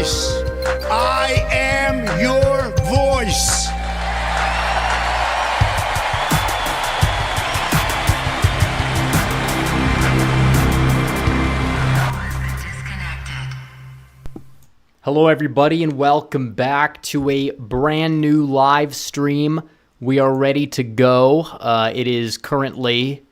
voice. I am your voice. Hello, everybody, and welcome back to a brand new live stream. We are ready to go. It is currently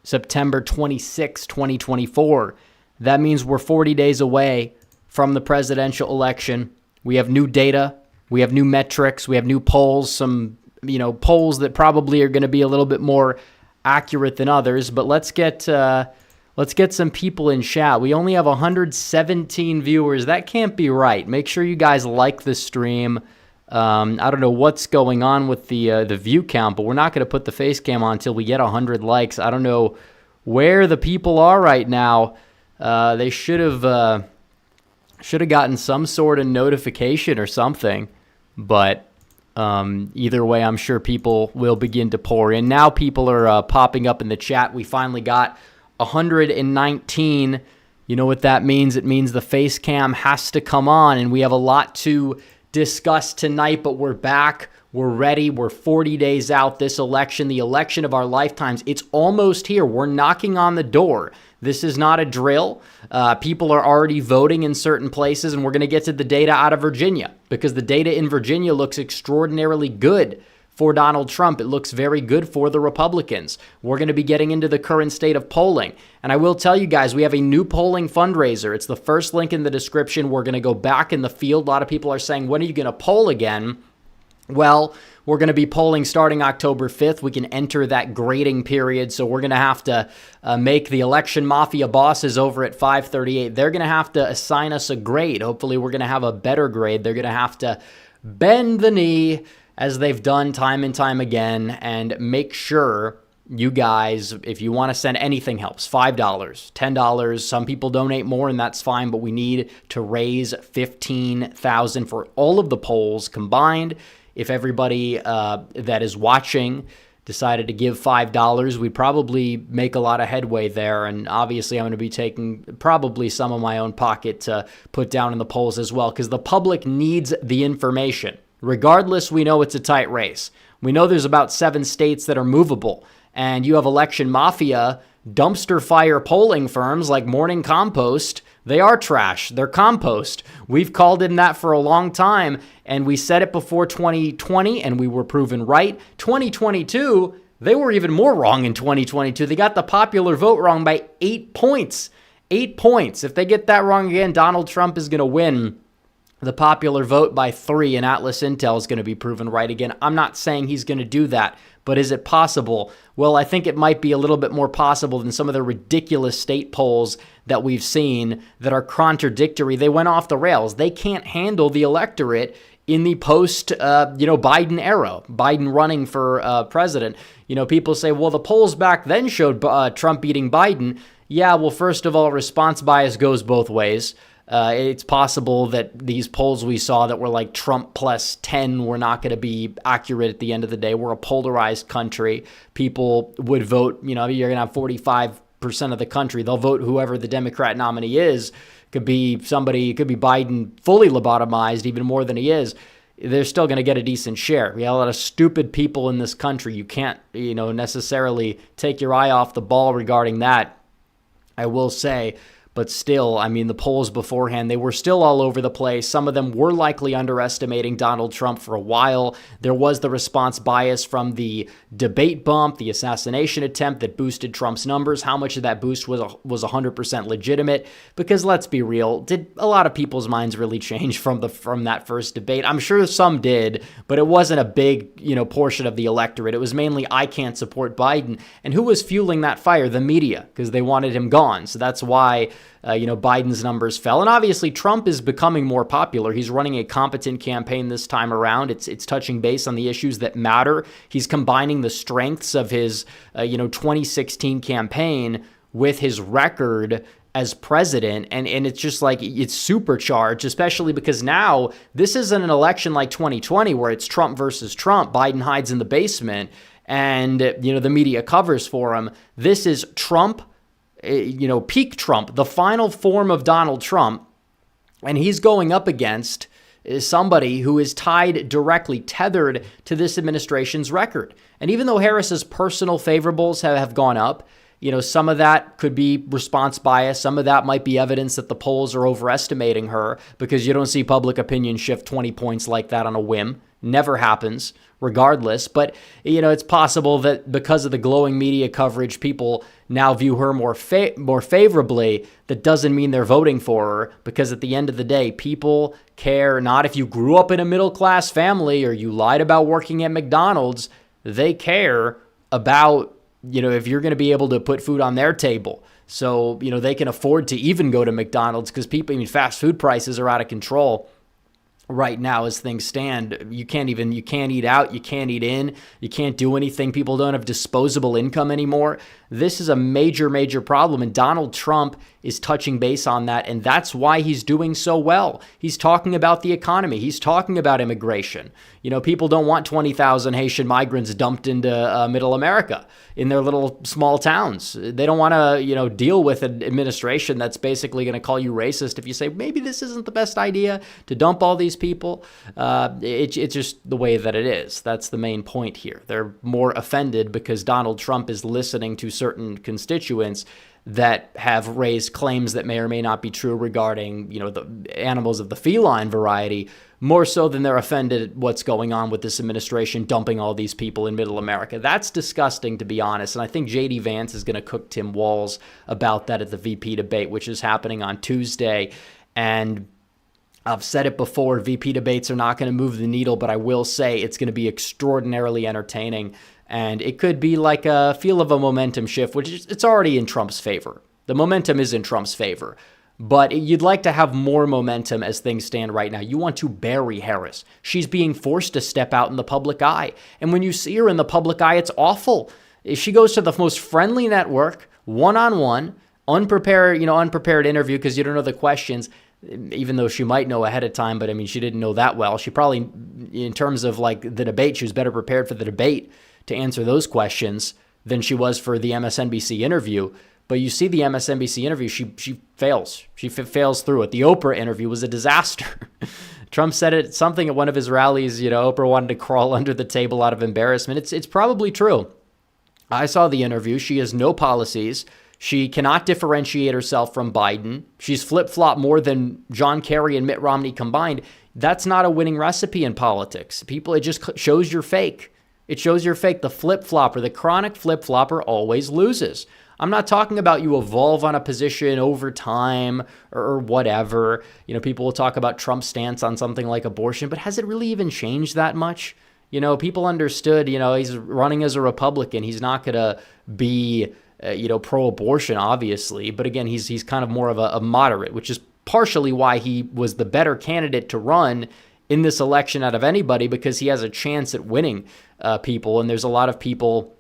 September 26, 2024. That means we're 40 days away from the presidential election. We have new data. We have new metrics. We have new polls, some, polls that probably are going to be a little bit more accurate than others. But let's get some people in chat. We only have 117 viewers. That can't be right. Make sure you guys like the stream. I don't know what's going on with the view count, but we're not going to put the face cam on until we get 100 likes. I don't know where the people are right now. They should have gotten some sort of notification or something. But either way, I'm sure people will begin to pour in. Now people are popping up in the chat. We finally got 119. You know what that means? It means the face cam has to come on, and we have a lot to discuss tonight, but we're back. We're ready. We're 40 days out. This election, the election of our lifetimes, it's almost here. We're knocking on the door. This is not a drill. People are already voting in certain places, and we're going to get to the data out of Virginia because the data in Virginia looks extraordinarily good for Donald Trump. It looks very good for the Republicans. We're going to be getting into the current state of polling. And I will tell you guys, we have a new polling fundraiser. It's the first link in the description. We're going to go back in the field. A lot of people are saying, when are you going to poll again? Well, we're going to be polling starting October 5th. We can enter that grading period. So we're going to have to make the election mafia bosses over at 538. They're going to have to assign us a grade. Hopefully we're going to have a better grade. They're going to have to bend the knee, as they've done time and time again, and make sure you guys, if you want to send anything helps, $5, $10. Some people donate more, and that's fine, but we need to raise $15,000 for all of the polls combined. If everybody that is watching decided to give $5, we'd probably make a lot of headway there, and obviously I'm going to be taking probably some of my own pocket to put down in the polls as well, because the public needs the information. Regardless, we know it's a tight race. We know there's about 7 states that are movable, and you have election mafia, dumpster fire polling firms like Morning Compost. They are trash. They're compost. We've called in that for a long time, and we said it before 2020, and we were proven right. 2022, they were even more wrong in 2022. They got the popular vote wrong by 8 points. 8 points. If they get that wrong again, Donald Trump is going to win the popular vote by 3, and Atlas Intel is going to be proven right again. I'm not saying he's going to do that, but is it possible? Well, I think it might be a little bit more possible than some of the ridiculous state polls that we've seen that are contradictory. They went off the rails. They can't handle the electorate in the post, Biden era, Biden running for president. People say, well, the polls back then showed Trump beating Biden. Yeah, well, first of all, response bias goes both ways. It's possible that these polls we saw that were like Trump plus 10 were not going to be accurate at the end of the day. We're a polarized country. People would vote, you're going to have 45% of the country. They'll vote whoever the Democrat nominee is. Could be somebody, it could be Biden fully lobotomized, even more than he is. They're still going to get a decent share. We have a lot of stupid people in this country. You can't, necessarily take your eye off the ball regarding that, I will say. But still, the polls beforehand, they were still all over the place. Some of them were likely underestimating Donald Trump for a while. There was the response bias from the debate bump, the assassination attempt that boosted Trump's numbers. How much of that boost was 100% legitimate? Because let's be real, did a lot of people's minds really change from that first debate? I'm sure some did, but it wasn't a big, portion of the electorate. It was mainly, I can't support Biden. And who was fueling that fire? The media, because they wanted him gone. So that's why Biden's numbers fell. And obviously, Trump is becoming more popular. He's running a competent campaign this time around. It's touching base on the issues that matter. He's combining the strengths of his, 2016 campaign with his record as president. And it's just like, it's supercharged, especially because now this isn't an election like 2020 where it's Trump versus Trump. Biden hides in the basement and, the media covers for him. This is Trump, peak Trump, the final form of Donald Trump, And he's going up against somebody who is tied directly, tethered to this administration's record. And even though Harris's personal favorables have gone up, some of that could be response bias. Some of that might be evidence that the polls are overestimating her, because you don't see public opinion shift 20 points like that on a whim. Never happens, regardless. But, it's possible that because of the glowing media coverage, people now view her more favorably. That doesn't mean they're voting for her, because at the end of the day, people care not if you grew up in a middle-class family or you lied about working at McDonald's. They care about, if you're going to be able to put food on their table. So, they can afford to even go to McDonald's, because fast food prices are out of control right now as things stand. You can't eat out, you can't eat in, you can't do anything. People don't have disposable income anymore. This is a major, major problem, and Donald Trump is touching base on that, and that's why he's doing so well. He's talking about the economy. He's talking about immigration. People don't want 20,000 Haitian migrants dumped into middle America in their little small towns. They don't want to, deal with an administration that's basically going to call you racist if you say, maybe this isn't the best idea to dump all these people. It's just the way that it is. That's the main point here. They're more offended because Donald Trump is listening to certain constituents that have raised claims that may or may not be true regarding, the animals of the feline variety, more so than they're offended at what's going on with this administration dumping all these people in middle America. That's disgusting, to be honest. And I think J.D. Vance is going to cook Tim Walz about that at the VP debate, which is happening on Tuesday. And I've said it before, VP debates are not going to move the needle, but I will say it's going to be extraordinarily entertaining. And it could be like a feel of a momentum shift, which it's already in Trump's favor. The momentum is in Trump's favor. But you'd like to have more momentum as things stand right now. You want to bury Harris. She's being forced to step out in the public eye. And when you see her in the public eye, it's awful. She goes to the most friendly network, one-on-one, unprepared interview because you don't know the questions, even though she might know ahead of time. But, she didn't know that well. She probably, in terms of like the debate, she was better prepared for the debate to answer those questions than she was for the MSNBC interview. But you see the MSNBC interview, she fails. She fails through it. The Oprah interview was a disaster. Trump said something at one of his rallies, Oprah wanted to crawl under the table out of embarrassment. It's probably true. I saw the interview. She has no policies. She cannot differentiate herself from Biden. She's flip-flopped more than John Kerry and Mitt Romney combined. That's not a winning recipe in politics. It just shows you're fake. It shows you're fake. The flip-flopper, the chronic flip-flopper always loses. I'm not talking about you evolve on a position over time or whatever. People will talk about Trump's stance on something like abortion, but has it really even changed that much? People understood, he's running as a Republican. He's not going to be, pro-abortion, obviously. But again, he's kind of more of a moderate, which is partially why he was the better candidate to run in this election out of anybody, because he has a chance at winning people. And there's a lot of people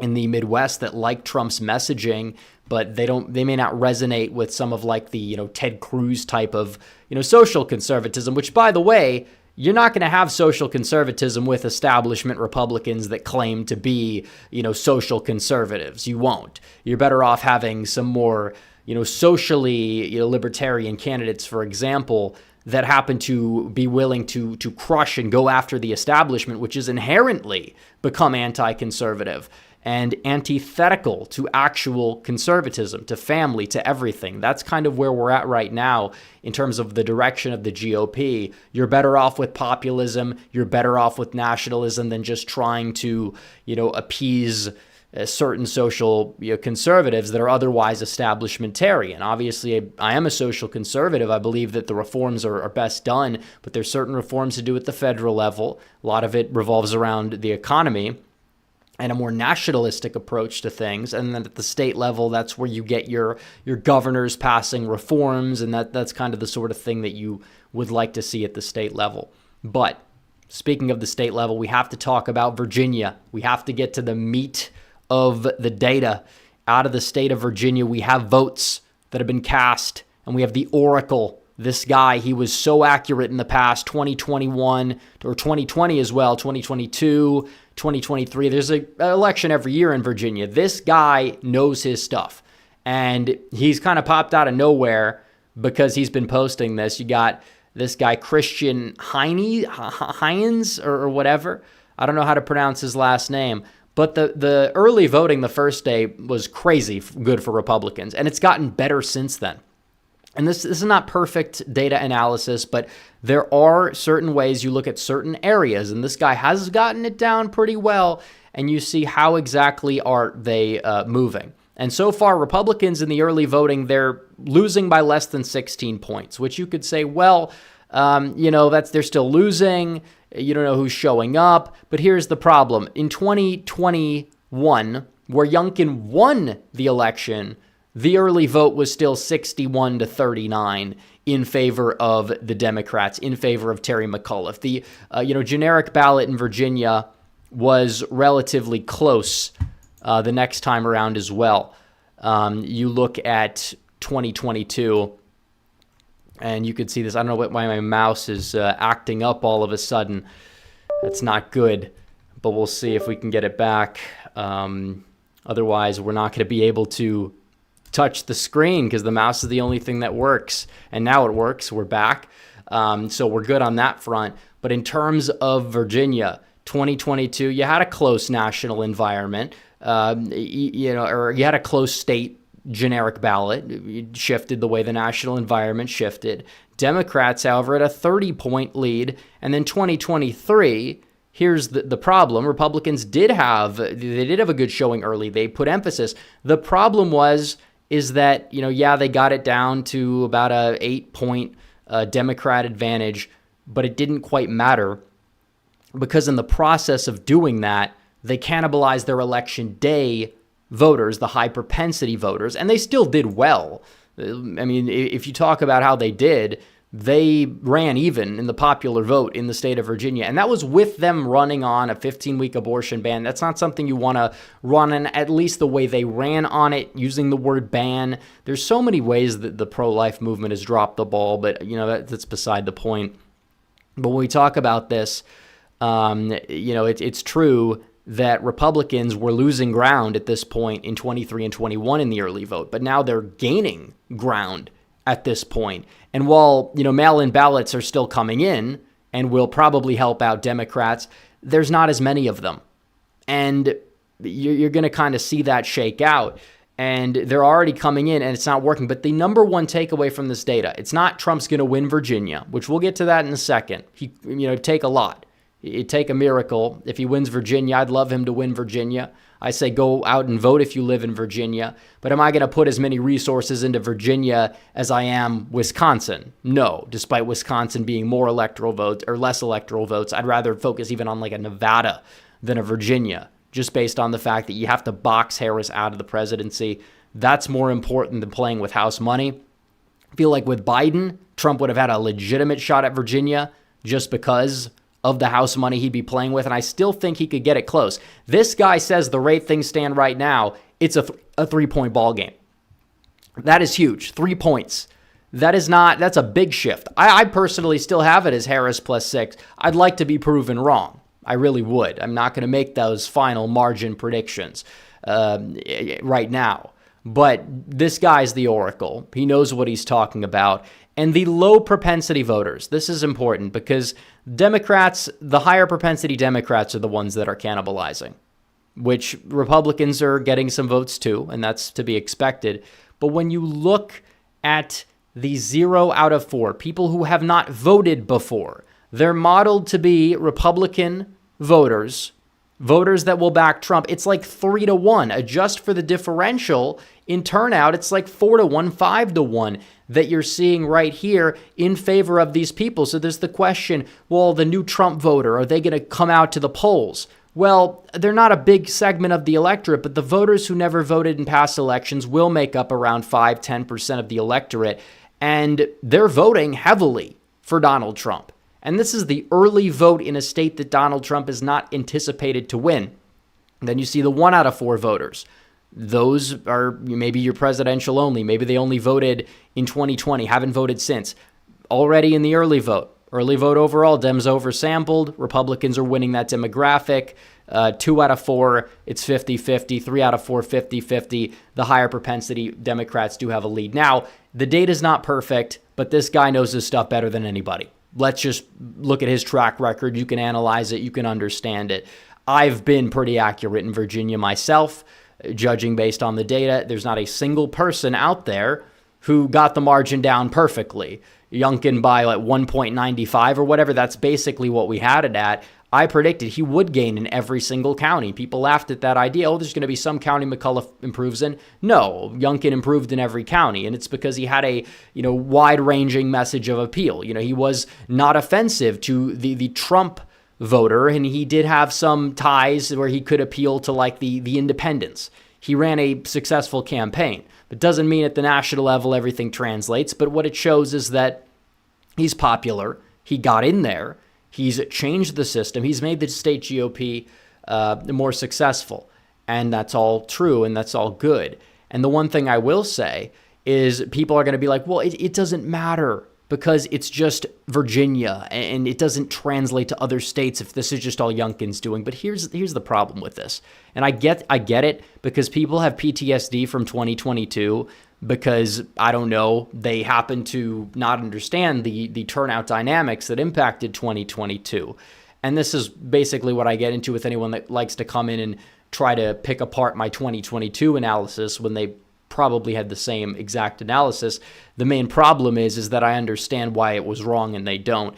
in the Midwest that like Trump's messaging, but they may not resonate with some of like the, Ted Cruz type of, social conservatism, which, by the way, you're not going to have social conservatism with establishment Republicans that claim to be, social conservatives. You won't. You're better off having some more, socially, libertarian candidates, for example, that happen to be willing to crush and go after the establishment, which is inherently become anti-conservative and antithetical to actual conservatism, to family, to everything. That's kind of where we're at right now in terms of the direction of the GOP. You're better off with populism. You're better off with nationalism than just trying to, appease certain social conservatives that are otherwise establishmentarian. Obviously, I am a social conservative. I believe that the reforms are best done, but there's certain reforms to do at the federal level. A lot of it revolves around the economy and a more nationalistic approach to things. And then at the state level, that's where you get your governors passing reforms, and that's kind of the sort of thing that you would like to see at the state level. But speaking of the state level, we have to talk about Virginia. We have to get to the meat of the data. Out of the state of Virginia, we have votes that have been cast, and we have the Oracle. This guy, he was so accurate in the past, 2021 or 2020 as well, 2022, 2023. There's an election every year in Virginia. This guy knows his stuff, and he's kind of popped out of nowhere because he's been posting this. You got this guy, Christian Hines or whatever. I don't know how to pronounce his last name. But the early voting the first day was crazy good for Republicans, and it's gotten better since then. And this is not perfect data analysis, but there are certain ways you look at certain areas, and this guy has gotten it down pretty well, and you see how exactly are they moving. And so far, Republicans in the early voting, they're losing by less than 16 points, which you could say, well, they're still losing. You don't know who's showing up. But here's the problem. In 2021, where Youngkin won the election, the early vote was still 61 to 39 in favor of the Democrats, in favor of Terry McAuliffe. The generic ballot in Virginia was relatively close the next time around as well. You look at 2022, and you could see this. I don't know why my mouse is acting up all of a sudden. That's not good, but we'll see if we can get it back. Otherwise, we're not going to be able to touch the screen because the mouse is the only thing that works. And now it works. We're back. So we're good on that front. But in terms of Virginia, 2022, you had a close national environment, or you had a close state generic ballot. It shifted the way the national environment shifted. Democrats, however, had a 30-point lead. And then 2023, here's the problem. Republicans did have a good showing early. They put emphasis. The problem is that, they got it down to about a 8-point Democrat advantage, but it didn't quite matter because in the process of doing that, they cannibalized their election day voters, the high propensity voters, and they still did well. I mean, if you talk about how they did, they ran even in the popular vote in the state of Virginia, and that was with them running on a 15-week abortion ban. That's not something you want to run in, at least the way they ran on it, using the word ban. There's so many ways that the pro-life movement has dropped the ball, but that's beside the point. But when we talk about this, it's true that Republicans were losing ground at this point in 23 and 21 in the early vote, but now they're gaining ground at this point. And while, mail-in ballots are still coming in and will probably help out Democrats, there's not as many of them. And you're going to kind of see that shake out. And they're already coming in and it's not working. But the number one takeaway from this data, it's not Trump's going to win Virginia, which we'll get to that in a second. It'd take a lot. It'd take a miracle. If he wins Virginia, I'd love him to win Virginia. I say go out and vote if you live in Virginia. But am I going to put as many resources into Virginia as I am Wisconsin? No, despite Wisconsin being more electoral votes or less electoral votes. I'd rather focus even on like a Nevada than a Virginia, just based on the fact that you have to box Harris out of the presidency. That's more important than playing with House money. I feel like with Biden, Trump would have had a legitimate shot at Virginia just because of the House money he'd be playing with, and I still think he could get it close. This guy says the rate things stand right now, it's a 3-point ball game. That is huge. 3 points. That's a big shift. I personally still have it as Harris +6. I'd like to be proven wrong. I really would. I'm not going to make those final margin predictions right now. But this guy's the oracle. He knows what he's talking about. And the low propensity voters, this is important because Democrats, the higher propensity Democrats are the ones that are cannibalizing, which Republicans are getting some votes too, and that's to be expected. But when you look at the 0 out of 4, people who have not voted before, they're modeled to be Republican voters that will back Trump. It's like 3-1. Adjust for the differential in turnout, it's like 4-1, 5-1 that you're seeing right here in favor of these people. So there's the question, well, the new Trump voter, are they going to come out to the polls? Well, they're not a big segment of the electorate, but the voters who never voted in past elections will make up around 5-10% of the electorate, and they're voting heavily for Donald Trump. And this is the early vote in a state that Donald Trump is not anticipated to win. Then you see the 1 out of 4 voters. Those are maybe your presidential only. Maybe they only voted in 2020, haven't voted since. Already in the early vote. Early vote overall, Dems oversampled. Republicans are winning that demographic. 2 out of 4, it's 50-50. 3 out of 4, 50-50. The higher propensity, Democrats do have a lead. Now, the data's not perfect, but this guy knows his stuff better than anybody. Let's just look at his track record. You can analyze it. You can understand it. I've been pretty accurate in Virginia myself, judging based on the data. There's not a single person out there who got the margin down perfectly. Youngkin by like 1.95 or whatever, that's basically what we had it at. I predicted he would gain in every single county. People laughed at that idea. Oh, there's going to be some county McCullough improves in. No, Youngkin improved in every county, and it's because he had a wide-ranging message of appeal. He was not offensive to the Trump voter, and he did have some ties where he could appeal to like the independents. He ran a successful campaign. It doesn't mean at the national level everything translates, but what it shows is that he's popular. He got in there. He's changed the system. He's made the state GOP more successful. And that's all true, and that's all good. And the one thing I will say is people are going to be like, well, it doesn't matter because it's just Virginia, and it doesn't translate to other states if this is just all Youngkin's doing. But here's the problem with this. And I get it because people have PTSD from 2022 because, I don't know, they happen to not understand the turnout dynamics that impacted 2022. And this is basically what I get into with anyone that likes to come in and try to pick apart my 2022 analysis when they probably had the same exact analysis. The main problem is that I understand why it was wrong and they don't.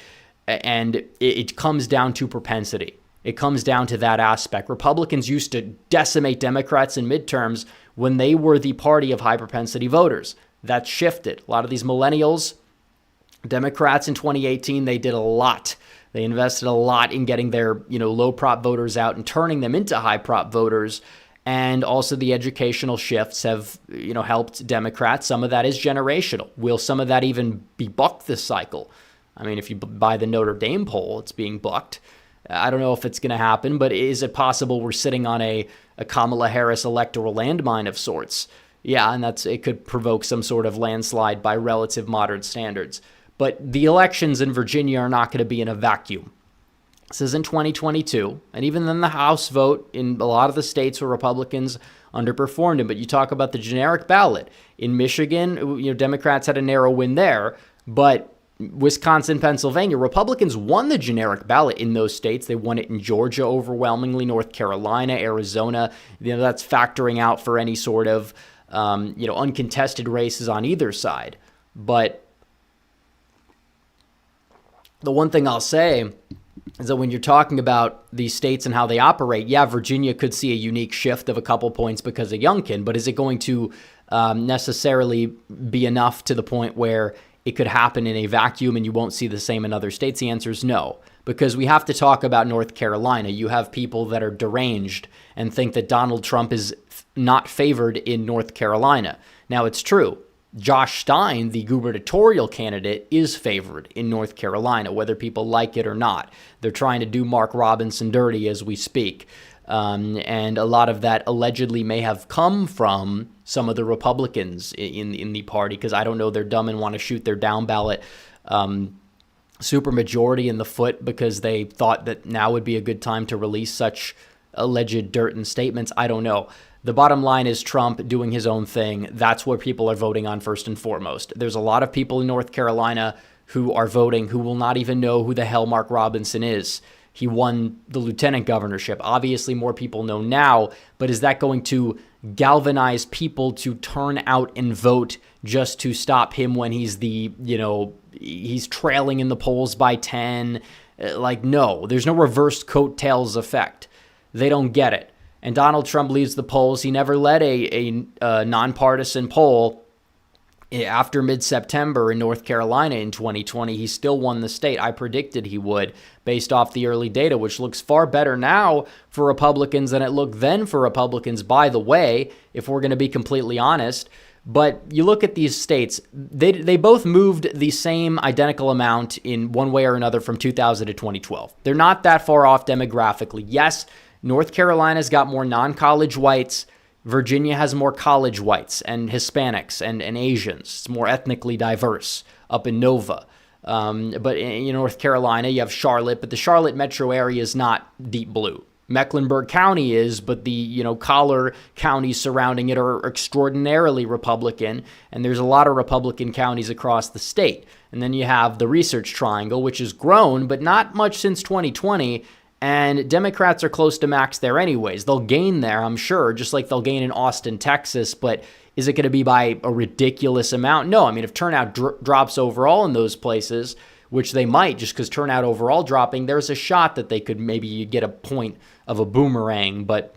And it comes down to propensity. It comes down to that aspect. Republicans used to decimate Democrats in midterms when they were the party of high propensity voters. That shifted. A lot of these millennials, Democrats in 2018, they did a lot. They invested a lot in getting their, low prop voters out and turning them into high prop voters. And also the educational shifts have, helped Democrats. Some of that is generational. Will some of that even be bucked this cycle? I mean, if you buy the Notre Dame poll, it's being bucked. I don't know if it's going to happen, but is it possible we're sitting on a Kamala Harris electoral landmine of sorts? Yeah, and it could provoke some sort of landslide by relative modern standards. But the elections in Virginia are not going to be in a vacuum. This is in 2022, and even then the House vote in a lot of the states where Republicans underperformed him. But you talk about the generic ballot. In Michigan, Democrats had a narrow win there, but Wisconsin, Pennsylvania, Republicans won the generic ballot in those states. They won it in Georgia overwhelmingly, North Carolina, Arizona. That's factoring out for any sort of, uncontested races on either side. But the one thing I'll say is that when you're talking about these states and how they operate, yeah, Virginia could see a unique shift of a couple points because of Youngkin, but is it going to necessarily be enough to the point where it could happen in a vacuum and you won't see the same in other states? The answer is no, because we have to talk about North Carolina. You have people that are deranged and think that Donald Trump is not favored in North Carolina. Now, it's true. Josh Stein, the gubernatorial candidate, is favored in North Carolina, whether people like it or not. They're trying to do Mark Robinson dirty as we speak. And a lot of that allegedly may have come from some of the Republicans in the party, because I don't know, they're dumb and want to shoot their down ballot supermajority in the foot because they thought that now would be a good time to release such alleged dirt and statements. I don't know. The bottom line is Trump doing his own thing. That's what people are voting on first and foremost. There's a lot of people in North Carolina who are voting who will not even know who the hell Mark Robinson is. He won the lieutenant governorship. Obviously, more people know now, but is that going to galvanize people to turn out and vote just to stop him when he's he's trailing in the polls by 10? No, there's no reverse coattails effect. They don't get it. And Donald Trump leads the polls. He never led a nonpartisan poll after mid-September in North Carolina in 2020. He still won the state. I predicted he would based off the early data, which looks far better now for Republicans than it looked then for Republicans, by the way, if we're going to be completely honest. But you look at these states, they both moved the same identical amount in one way or another from 2000 to 2012. They're not that far off demographically. Yes, North Carolina's got more non-college whites. Virginia has more college whites and Hispanics and Asians. It's more ethnically diverse up in Nova. But in North Carolina, you have Charlotte, but the Charlotte metro area is not deep blue. Mecklenburg County is, but the, collar counties surrounding it are extraordinarily Republican, and there's a lot of Republican counties across the state. And then you have the Research Triangle, which has grown, but not much since 2020, and Democrats are close to max there anyways. They'll gain there, I'm sure, just like they'll gain in Austin, Texas, but is it going to be by a ridiculous amount? No. I mean, if turnout drops overall in those places, which they might, just because turnout overall dropping, there's a shot that they could maybe get a point of a boomerang, but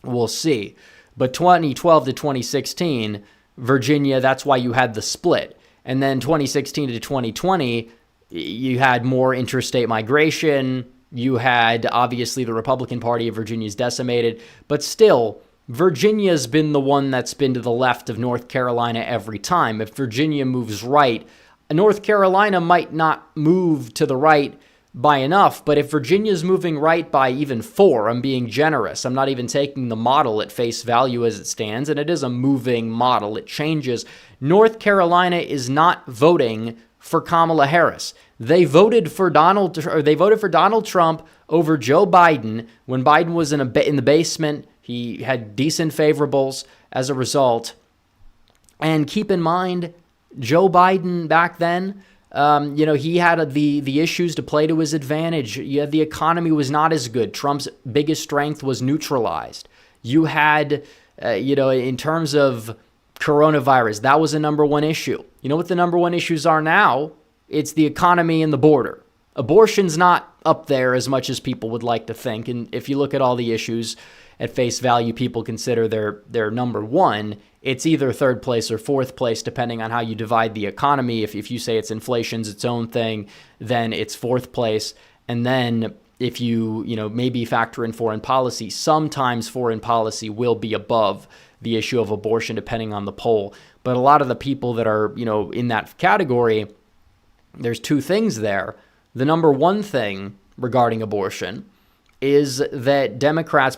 we'll see. But 2012 to 2016, Virginia, that's why you had the split. And then 2016 to 2020, you had more interstate migration. You had, obviously, the Republican Party of Virginia is decimated. But still, Virginia's been the one that's been to the left of North Carolina every time. If Virginia moves right, North Carolina might not move to the right by enough, but if Virginia's moving right by even 4, I'm being generous. I'm not even taking the model at face value as it stands, and it is a moving model. It changes. North Carolina is not voting for Kamala Harris. They voted for Donald Trump over Joe Biden when Biden was in the basement. He had decent favorables as a result. And keep in mind, Joe Biden back then, he had the issues to play to his advantage. The economy was not as good. Trump's biggest strength was neutralized. You had, in terms of coronavirus, that was a number one issue. You know what the number one issues are now? It's the economy and the border. Abortion's not up there as much as people would like to think. And if you look at all the issues at face value, people consider their number one. It's either third place or fourth place, depending on how you divide the economy. If you say it's inflation's its own thing, then it's fourth place. And then if you maybe factor in foreign policy, sometimes foreign policy will be above the issue of abortion, depending on the poll. But a lot of the people that are, in that category, there's two things there. The number one thing regarding abortion is that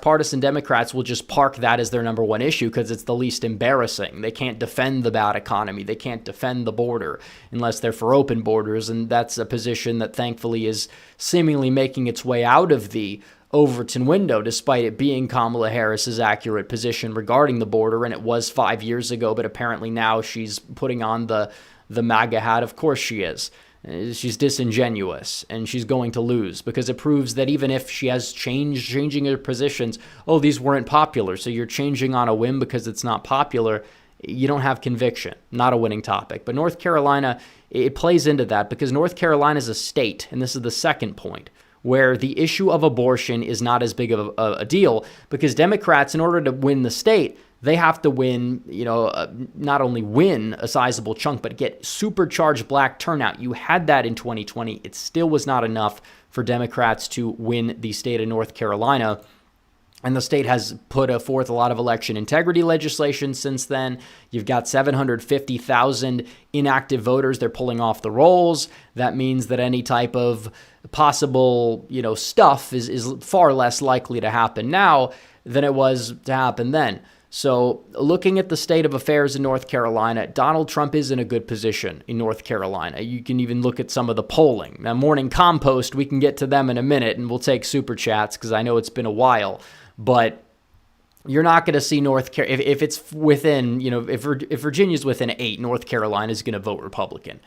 partisan Democrats will just park that as their number one issue because it's the least embarrassing. They can't defend the bad economy. They can't defend the border unless they're for open borders, and that's a position that thankfully is seemingly making its way out of the Overton window, despite it being Kamala Harris's accurate position regarding the border, and it was 5 years ago, but apparently now she's putting on the MAGA hat. Of course she is. She's disingenuous, and she's going to lose because it proves that even if she has changing her positions, these weren't popular, so you're changing on a whim because it's not popular, you don't have conviction. Not a winning topic. But North Carolina, it plays into that because North Carolina is a state, and this is the second point, where the issue of abortion is not as big of a deal because Democrats, in order to win the state, they have to win, not only win a sizable chunk, but get supercharged black turnout. You had that in 2020. It still was not enough for Democrats to win the state of North Carolina. And the state has put forth a lot of election integrity legislation since then. You've got 750,000 inactive voters. They're pulling off the rolls. That means that any type of possible, stuff is far less likely to happen now than it was to happen then. So looking at the state of affairs in North Carolina, Donald Trump is in a good position in North Carolina. You can even look at some of the polling. Now, Morning Compost, we can get to them in a minute, and we'll take super chats because I know it's been a while. But you're not going to see North Carolina, if it's within, if Virginia's within 8, North Carolina is going to vote Republican,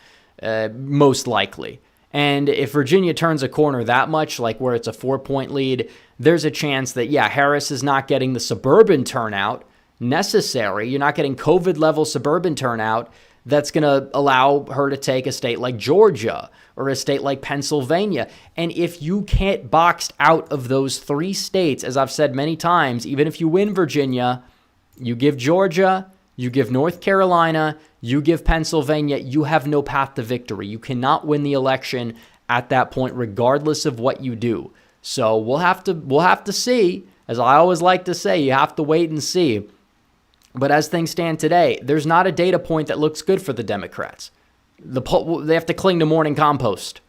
most likely. And if Virginia turns a corner that much, like where it's a 4-point lead, there's a chance that, Harris is not getting the suburban turnout necessary. You're not getting COVID-level suburban turnout that's going to allow her to take a state like Georgia or a state like Pennsylvania. And if you can't box out of those 3 states, as I've said many times, even if you win Virginia, you give Georgia, you give North Carolina, you give Pennsylvania, you have no path to victory. You cannot win the election at that point, regardless of what you do. So we'll have to see. As I always like to say, you have to wait and see. But as things stand today, there's not a data point that looks good for the Democrats. They have to cling to Morning Compost.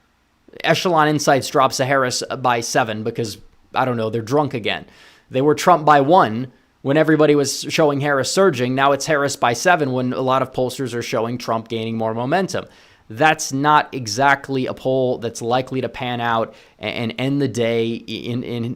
Echelon Insights drops a Harris by 7 because, I don't know, they're drunk again. They were Trump by 1 when everybody was showing Harris surging. Now it's Harris by 7 when a lot of pollsters are showing Trump gaining more momentum. That's not exactly a poll that's likely to pan out and end the day in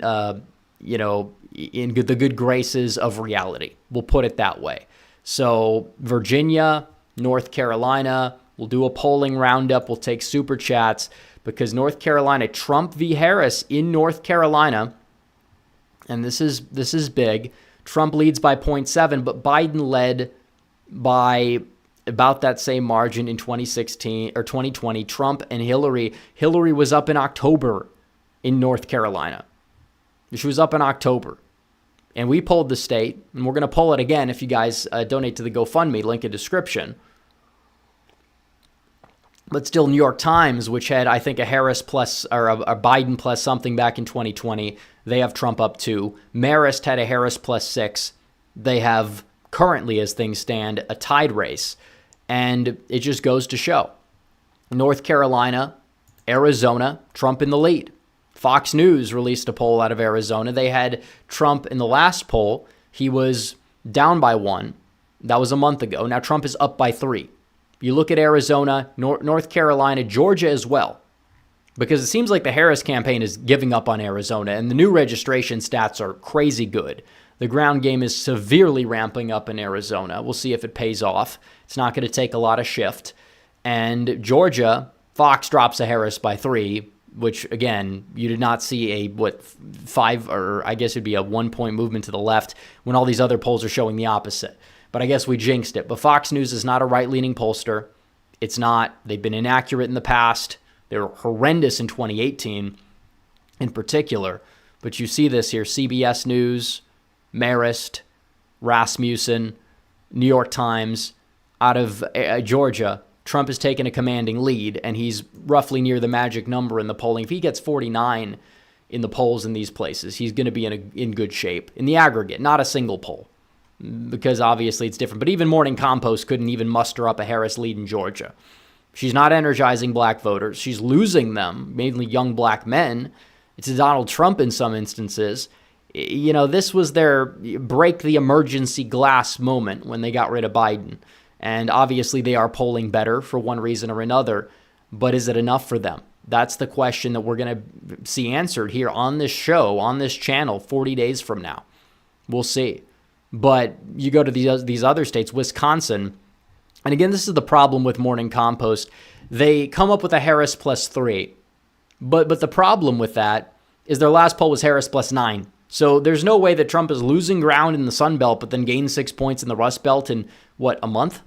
in the good graces of reality. We'll put it that way. So Virginia, North Carolina, we'll do a polling roundup. We'll take super chats because North Carolina, Trump v. Harris in North Carolina, and this is big. Trump leads by 0.7, but Biden led by about that same margin in 2016 or 2020. Trump and Hillary was up in October in North Carolina. She was up in October. And we polled the state, and we're going to poll it again if you guys donate to the GoFundMe, link in description. But still, New York Times, which had, I think, a Harris plus or a Biden plus something back in 2020, they have Trump up 2. Marist had a Harris plus 6. They have currently, as things stand, a tied race. And it just goes to show. North Carolina, Arizona, Trump in the lead. Fox News released a poll out of Arizona. They had Trump in the last poll. He was down by 1. That was a month ago. Now Trump is up by 3. You look at Arizona, North Carolina, Georgia as well. Because it seems like the Harris campaign is giving up on Arizona, and the new registration stats are crazy good. The ground game is severely ramping up in Arizona. We'll see if it pays off. It's not going to take a lot of shift. And Georgia, Fox drops a Harris by 3, which, again, you did not see a, 5, or I guess it'd be a 1-point movement to the left when all these other polls are showing the opposite. But I guess we jinxed it. But Fox News is not a right-leaning pollster. It's not. They've been inaccurate in the past. They were horrendous in 2018 in particular. But you see this here. CBS News, Marist, Rasmussen, New York Times, out of Georgia. Trump has taken a commanding lead, and he's roughly near the magic number in the polling. If he gets 49 in the polls in these places, he's going to be in good shape. In the aggregate, not a single poll, because obviously it's different. But even Morning Compost couldn't even muster up a Harris lead in Georgia. She's not energizing black voters. She's losing them, mainly young black men. It's Donald Trump in some instances. This was their break the emergency glass moment when they got rid of Biden. And obviously they are polling better for one reason or another. But is it enough for them? That's the question that we're going to see answered here on this show, on this channel, 40 days from now. We'll see. But you go to these other states, Wisconsin, and again, this is the problem with Morning Compost. They come up with a Harris plus 3. But the problem with that is their last poll was Harris plus 9. So there's no way that Trump is losing ground in the Sun Belt, but then gains 6 points in the Rust Belt in, a month?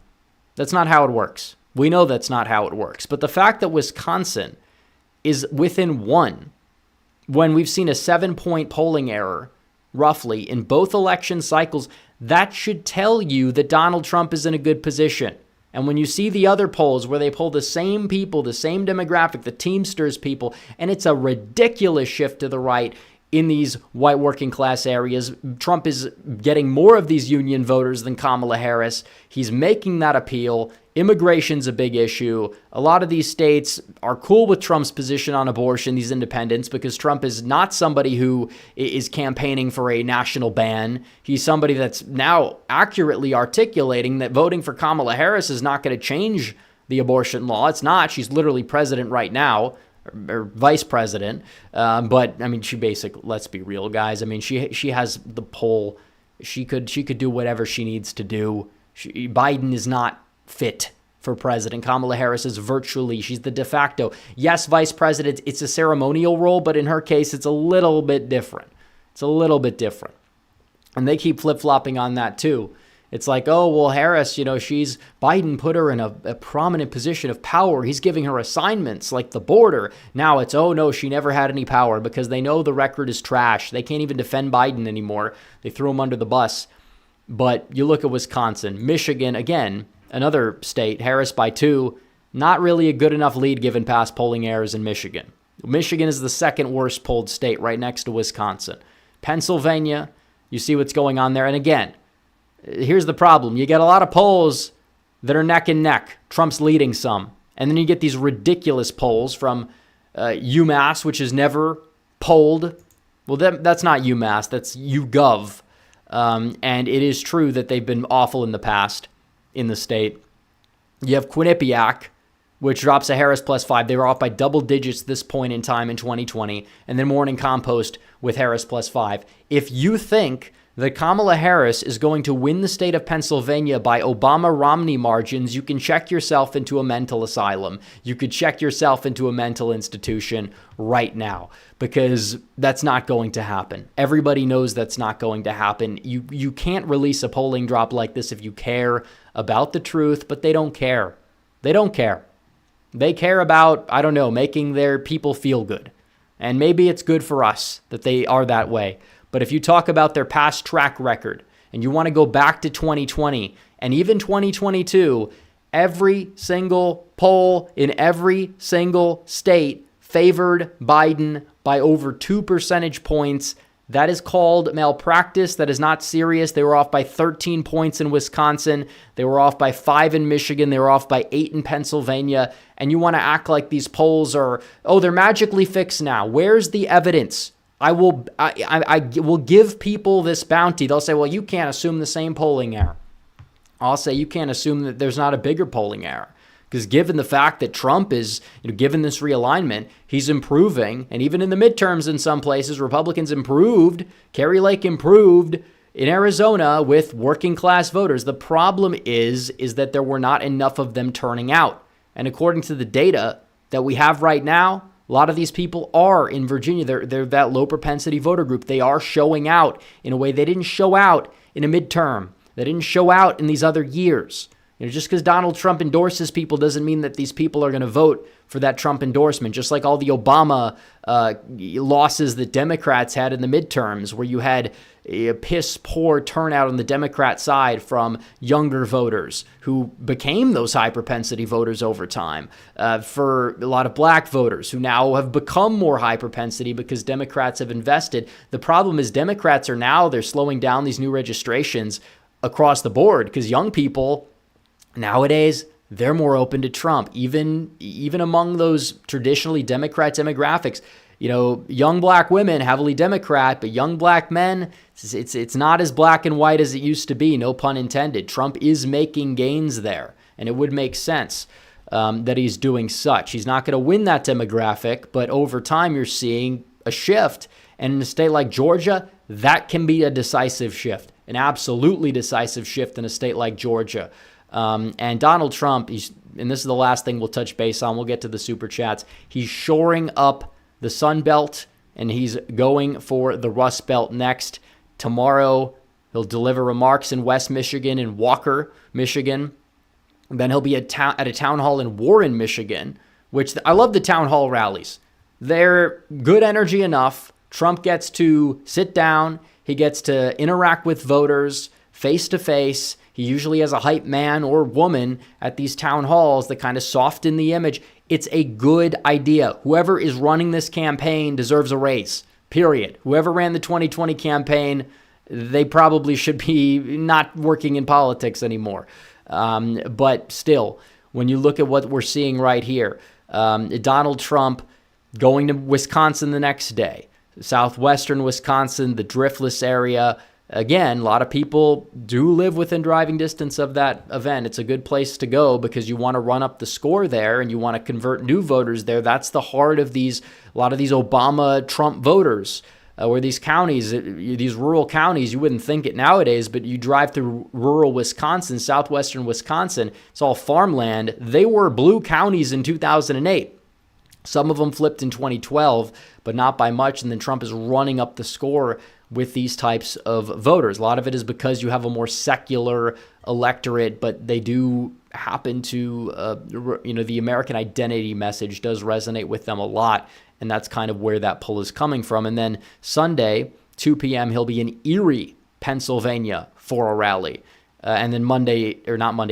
That's not how it works. We know that's not how it works. But the fact that Wisconsin is within 1, when we've seen a 7-point polling error, roughly, in both election cycles, that should tell you that Donald Trump is in a good position. And when you see the other polls where they poll the same people, the same demographic, the Teamsters people, and it's a ridiculous shift to the right in these white working class areas, Trump is getting more of these union voters than Kamala Harris. He's making that appeal. Immigration's a big issue. A lot of these states are cool with Trump's position on abortion, these independents, because Trump is not somebody who is campaigning for a national ban. He's somebody that's now accurately articulating that voting for Kamala Harris is not going to change the abortion law. It's not. She's literally president right now, or vice president. But I mean, she basically, let's be real, guys. I mean, she has the pull. She could do whatever she needs to do. Biden is not fit for president. Kamala Harris is she's the de facto. Yes, vice president, it's a ceremonial role, but in her case, it's a little bit different. And they keep flip-flopping on that too. It's like, oh, well, Harris, Biden put her in a prominent position of power. He's giving her assignments like the border. Now it's, oh, no, she never had any power because they know the record is trash. They can't even defend Biden anymore. They threw him under the bus. But you look at Wisconsin, Michigan, again, another state, Harris by 2, not really a good enough lead given past polling errors in Michigan. Michigan is the second worst polled state right next to Wisconsin. Pennsylvania, you see what's going on there. And again, here's the problem. You get a lot of polls that are neck and neck. Trump's leading some. And then you get these ridiculous polls from UMass, which is never polled. Well, that's not UMass. That's YouGov. And it is true that they've been awful in the past in the state. You have Quinnipiac, which drops a Harris plus 5. They were off by double digits this point in time in 2020. And then Morning Compost with Harris plus 5. If you think that Kamala Harris is going to win the state of Pennsylvania by Obama-Romney margins, you can check yourself into a mental asylum. You could check yourself into a mental institution right now, because that's not going to happen. Everybody knows that's not going to happen. You can't release a polling drop like this if you care about the truth, but they don't care. They don't care. They care about, I don't know, making their people feel good. And maybe it's good for us that they are that way. But if you talk about their past track record and you want to go back to 2020 and even 2022, every single poll in every single state favored Biden by over 2 percentage points. That is called malpractice. That is not serious. They were off by 13 points in Wisconsin. They were off by 5 in Michigan. They were off by 8 in Pennsylvania. And you want to act like these polls are, oh, they're magically fixed now. Where's the evidence? I will give people this bounty. They'll say, well, you can't assume the same polling error. I'll say you can't assume that there's not a bigger polling error. Because given the fact that Trump is, given this realignment, he's improving. And even in the midterms in some places, Republicans improved. Kari Lake improved in Arizona with working class voters. The problem is that there were not enough of them turning out. And according to the data that we have right now, a lot of these people are in Virginia. They're that low propensity voter group. They are showing out in a way they didn't show out in a midterm. They didn't show out in these other years. Just because Donald Trump endorses people doesn't mean that these people are going to vote for that Trump endorsement. Just like all the Obama losses that Democrats had in the midterms, where you had a piss poor turnout on the Democrat side from younger voters who became those high propensity voters over time, for a lot of black voters who now have become more high propensity because Democrats have invested. The problem is Democrats are now, they're slowing down these new registrations across the board because young people nowadays, they're more open to Trump, even among those traditionally Democrat demographics. Young black women, heavily Democrat, but young black men, it's not as black and white as it used to be, no pun intended. Trump is making gains there, and it would make sense that he's doing such. He's not going to win that demographic, but over time you're seeing a shift. And in a state like Georgia, that can be a decisive shift, an absolutely decisive shift in a state like Georgia. And Donald Trump, and this is the last thing we'll touch base on, we'll get to the super chats. He's shoring up the Sun Belt, and he's going for the Rust Belt next. Tomorrow, he'll deliver remarks in West Michigan and Walker, Michigan. Then he'll be at a town hall in Warren, Michigan, which I love the town hall rallies. They're good energy enough. Trump gets to sit down. He gets to interact with voters face to face. He usually has a hype man or woman at these town halls that kind of soften the image. It's a good idea. Whoever is running this campaign deserves a raise, period. Whoever ran the 2020 campaign, they probably should be not working in politics anymore. But still, when you look at what we're seeing right here, Donald Trump going to Wisconsin the next day, southwestern Wisconsin, the Driftless area. Again, a lot of people do live within driving distance of that event. It's a good place to go because you want to run up the score there and you want to convert new voters there. That's the heart of a lot of these Obama-Trump voters, where these counties, these rural counties, you wouldn't think it nowadays, but you drive through rural Wisconsin, southwestern Wisconsin, it's all farmland. They were blue counties in 2008. Some of them flipped in 2012, but not by much. And then Trump is running up the score with these types of voters. A lot of it is because you have a more secular electorate, but they do happen to, the American identity message does resonate with them a lot. And that's kind of where that pull is coming from. And then Sunday, 2 p.m., he'll be in Erie, Pennsylvania for a rally. And then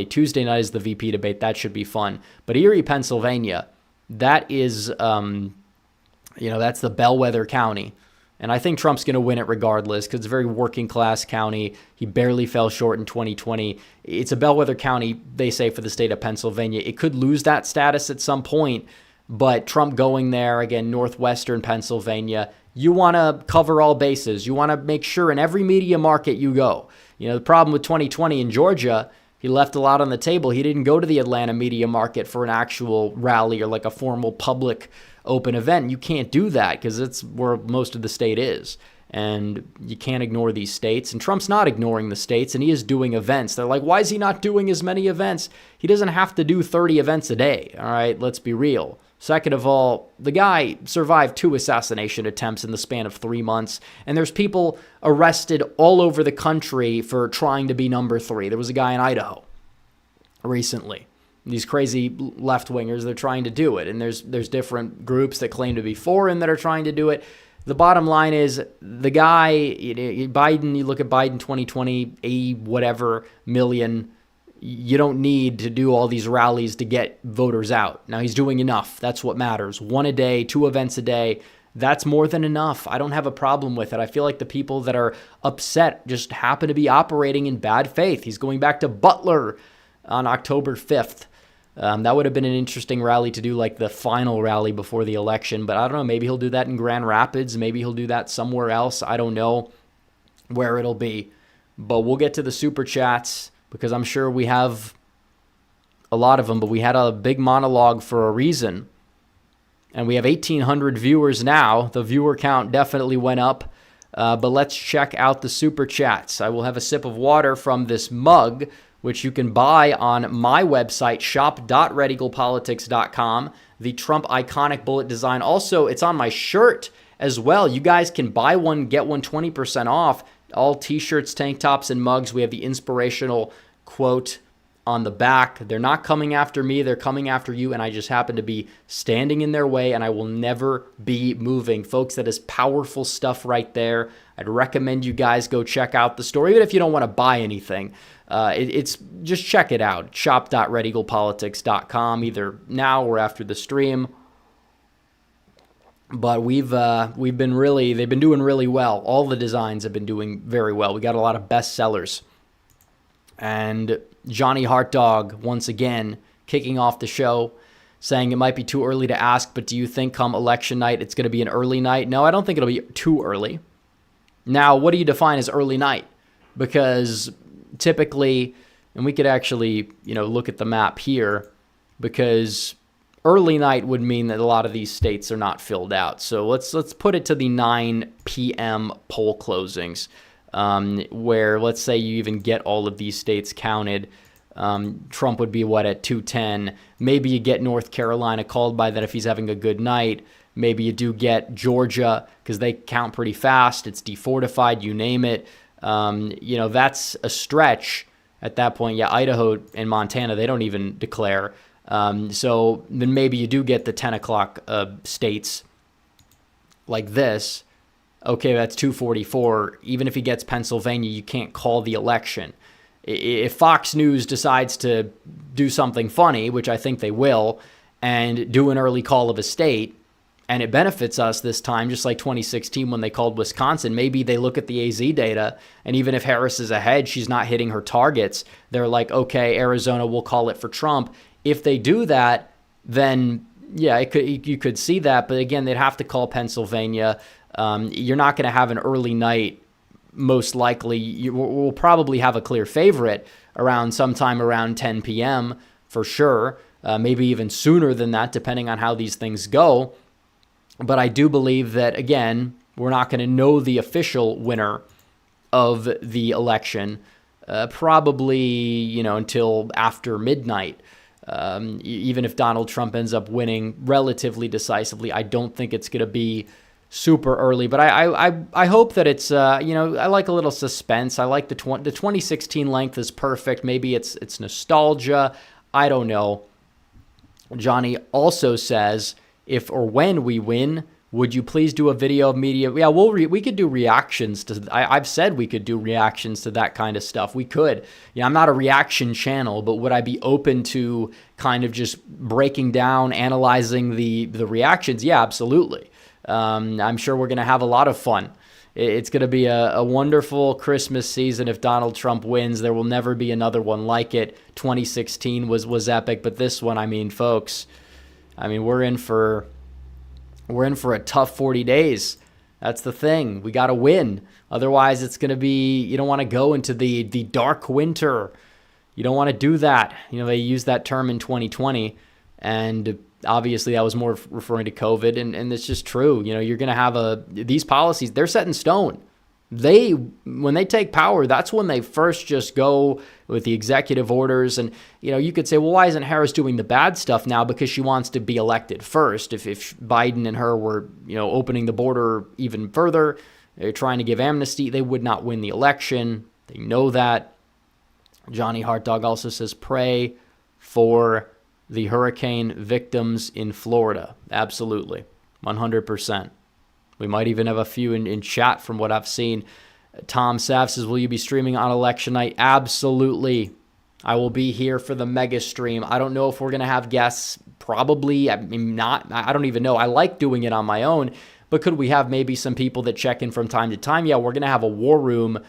Tuesday night is the VP debate. That should be fun. But Erie, Pennsylvania, that is, that's the bellwether county. And I think Trump's going to win it regardless because it's a very working class county. He barely fell short in 2020. It's a bellwether county, they say, for the state of Pennsylvania. It could lose that status at some point, but Trump going there, again, northwestern Pennsylvania, you want to cover all bases. You want to make sure in every media market you go. The problem with 2020 in Georgia, He left a lot on the table. He didn't go to the Atlanta media market for an actual rally or like a formal public open event. You can't do that because it's where most of the state is. And you can't ignore these states. And Trump's not ignoring the states, and he is doing events. They're like, why is he not doing as many events? He doesn't have to do 30 events a day. All right, let's be real. Second of all, the guy survived 2 assassination attempts in the span of 3 months, and there's people arrested all over the country for trying to be number 3. There was a guy in Idaho recently. These crazy left-wingers, they're trying to do it, and there's different groups that claim to be for him that are trying to do it. The bottom line is the guy, Biden, you look at Biden 2020, 80 whatever million, you don't need to do all these rallies to get voters out. Now, he's doing enough. That's what matters. 1 a day, 2 events a day. That's more than enough. I don't have a problem with it. I feel like the people that are upset just happen to be operating in bad faith. He's going back to Butler on October 5th. That would have been an interesting rally to do, like the final rally before the election. But I don't know. Maybe he'll do that in Grand Rapids. Maybe he'll do that somewhere else. I don't know where it'll be. But we'll get to the super chats because I'm sure we have a lot of them. But we had a big monologue for a reason. And we have 1,800 viewers now. The viewer count definitely went up. But let's check out the super chats. I will have a sip of water from this mug, which you can buy on my website, shop.redeaglepolitics.com. The Trump iconic bullet design. Also, it's on my shirt as well. You guys can buy one, get one 20% off. All t-shirts, tank tops, and mugs. We have the inspirational quote on the back. They're not coming after me. They're coming after you, and I just happen to be standing in their way, and I will never be moving. Folks, that is powerful stuff right there. I'd recommend you guys go check out the store, even if you don't want to buy anything. It's just check it out. Shop.redeaglepolitics.com, either now or after the stream. But they've been doing really well. All the designs have been doing very well. We got a lot of bestsellers. And Johnny Heartdog, once again, kicking off the show, saying it might be too early to ask, but do you think come election night it's going to be an early night? No, I don't think it'll be too early. Now, what do you define as early night? Because typically, and we could actually, look at the map here, because early night would mean that a lot of these states are not filled out. So let's put it to the 9 p.m. poll closings, where let's say you even get all of these states counted. Trump would be at 210. Maybe you get North Carolina called by that if he's having a good night. Maybe you do get Georgia because they count pretty fast. It's defortified, you name it. That's a stretch at that point. Yeah, Idaho and Montana, they don't even declare. So then maybe you do get the 10 o'clock states like this. Okay, that's 244. Even if he gets Pennsylvania, you can't call the election. If Fox News decides to do something funny, which I think they will, and do an early call of a state, and it benefits us this time, just like 2016 when they called Wisconsin. Maybe they look at the AZ data, and even if Harris is ahead, she's not hitting her targets. They're like, okay, Arizona, we'll call it for Trump. If they do that, then, yeah, you could see that. But again, they'd have to call Pennsylvania. You're not going to have an early night, most likely. We'll probably have a clear favorite sometime around 10 p.m. for sure. Maybe even sooner than that, depending on how these things go. But I do believe that, again, we're not going to know the official winner of the election probably, until after midnight. Even if Donald Trump ends up winning relatively decisively, I don't think it's going to be super early. But I hope that it's, I like a little suspense. I like the 2016 length is perfect. Maybe it's nostalgia. I don't know. Johnny also says, if or when we win, would you please do a video of media? Yeah, we could do reactions to. I've said we could do reactions to that kind of stuff. We could. I'm not a reaction channel, but would I be open to kind of just breaking down, analyzing the reactions? Yeah, absolutely. I'm sure we're going to have a lot of fun. It's going to be a wonderful Christmas season if Donald Trump wins. There will never be another one like it. 2016 was epic, but this one, folks. We're in for a tough 40 days. That's the thing. We got to win. Otherwise, it's going to be, you don't want to go into the dark winter. You don't want to do that. They used that term in 2020, and obviously that was more referring to COVID, and it's just true. You're going to have these policies, they're set in stone. When they take power, that's when they first just go with the executive orders. And, you could say, well, why isn't Harris doing the bad stuff now? Because she wants to be elected first. If Biden and her were, opening the border even further, they're trying to give amnesty, they would not win the election. They know that. Johnny Hartdog also says, pray for the hurricane victims in Florida. Absolutely. 100%. We might even have a few in chat from what I've seen. Tom Sav says, will you be streaming on election night? Absolutely. I will be here for the mega stream. I don't know if we're going to have guests. Probably. I mean, not. I don't even know. I like doing it on my own. But could we have maybe some people that check in from time to time? Yeah, we're going to have a war room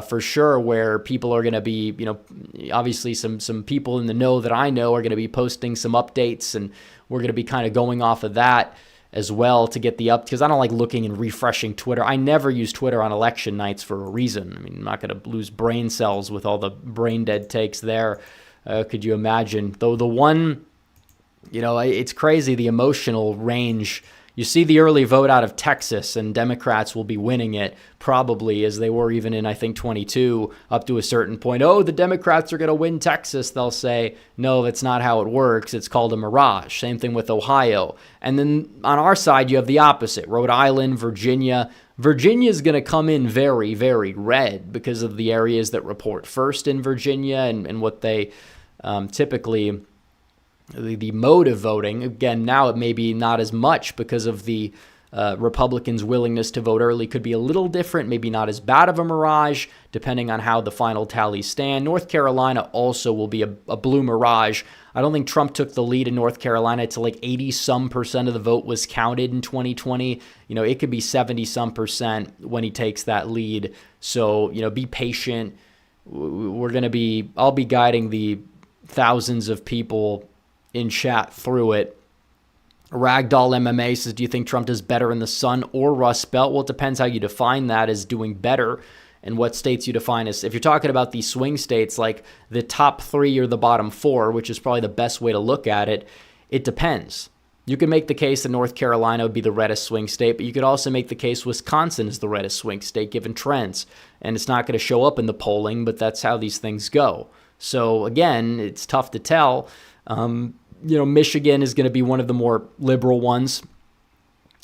for sure, where people are going to be, obviously some people in the know that I know are going to be posting some updates, and we're going to be kind of going off of that as well to get the because I don't like looking and refreshing Twitter. I never use Twitter on election nights for a reason. I mean, I'm not going to lose brain cells with all the brain dead takes there. Could you imagine? Though the one, it's crazy, the emotional range. You see the early vote out of Texas, and Democrats will be winning it probably, as they were even in, I think, 22, up to a certain point. Oh, the Democrats are going to win Texas. They'll say, no, that's not how it works. It's called a mirage. Same thing with Ohio. And then on our side, you have the opposite. Rhode Island, Virginia. Virginia is going to come in very, very red because of the areas that report first in Virginia and what they typically... The mode of voting, again, now it may be not as much because of the Republicans' willingness to vote early could be a little different, maybe not as bad of a mirage, depending on how the final tallies stand. North Carolina also will be a blue mirage. I don't think Trump took the lead in North Carolina to like 80-some% of the vote was counted in 2020. It could be 70-some% when he takes that lead. So, be patient. I'll be guiding the thousands of people in chat through it. Ragdoll MMA says, do you think Trump does better in the Sun or Rust Belt? Well, it depends how you define that as doing better and what states you define as. If you're talking about these swing states, like the top 3 or the bottom 4, which is probably the best way to look at it, it depends. You can make the case that North Carolina would be the reddest swing state, but you could also make the case Wisconsin is the reddest swing state given trends. And it's not going to show up in the polling, but that's how these things go. So again, it's tough to tell. Michigan is going to be one of the more liberal ones.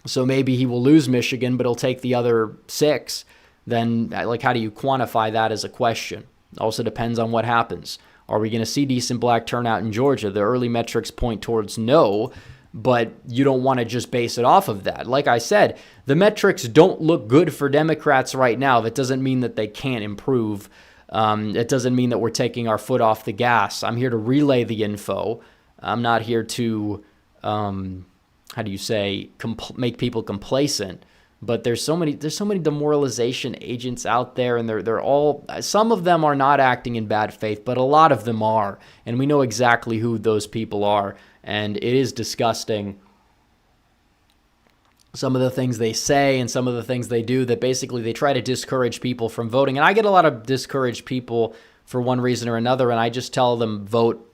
So maybe he will lose Michigan, but he'll take the other 6. Then, how do you quantify that as a question? Also depends on what happens. Are we going to see decent black turnout in Georgia? The early metrics point towards no, but you don't want to just base it off of that. Like I said, the metrics don't look good for Democrats right now. That doesn't mean that they can't improve. It doesn't mean that we're taking our foot off the gas. I'm here to relay the info. I'm not here to, make people complacent. But there's so many demoralization agents out there, and they're all, some of them are not acting in bad faith, but a lot of them are, and we know exactly who those people are, and it is disgusting. Some of the things they say and some of the things they do that basically they try to discourage people from voting. And I get a lot of discouraged people for one reason or another, and I just tell them, vote.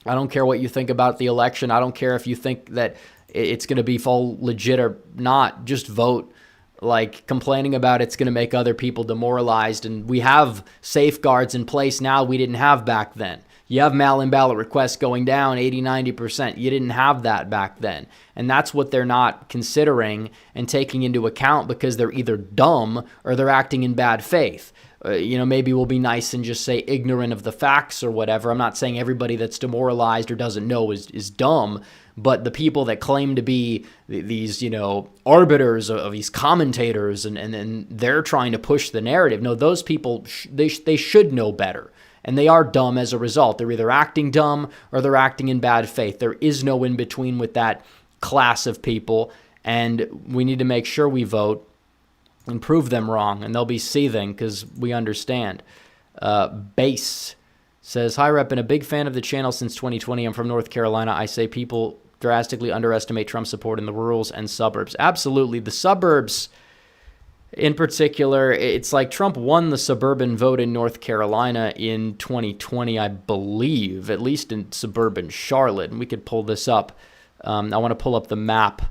I don't care what you think about the election. I don't care if you think that it's going to be full legit or not. Just vote. Like, complaining about it's going to make other people demoralized. And we have safeguards in place now we didn't have back then. You have mail-in ballot requests going down 80-90%. You didn't have that back then. And that's what they're not considering and taking into account because they're either dumb or they're acting in bad faith. Maybe we'll be nice and just say ignorant of the facts or whatever. I'm not saying everybody that's demoralized or doesn't know is dumb, but the people that claim to be these, arbiters of these commentators and they're trying to push the narrative. No, those people, they should know better. And they are dumb as a result. They're either acting dumb or they're acting in bad faith. There is no in between with that class of people. And we need to make sure we vote and prove them wrong. And they'll be seething because we understand. Base says, hi, Rep, been a big fan of the channel since 2020. I'm from North Carolina. I say people drastically underestimate Trump's support in the rurals and suburbs. Absolutely. The suburbs, In particular, it's like Trump won the suburban vote in North Carolina in 2020, I believe, at least in suburban Charlotte. And we could pull this up. I want to pull up the map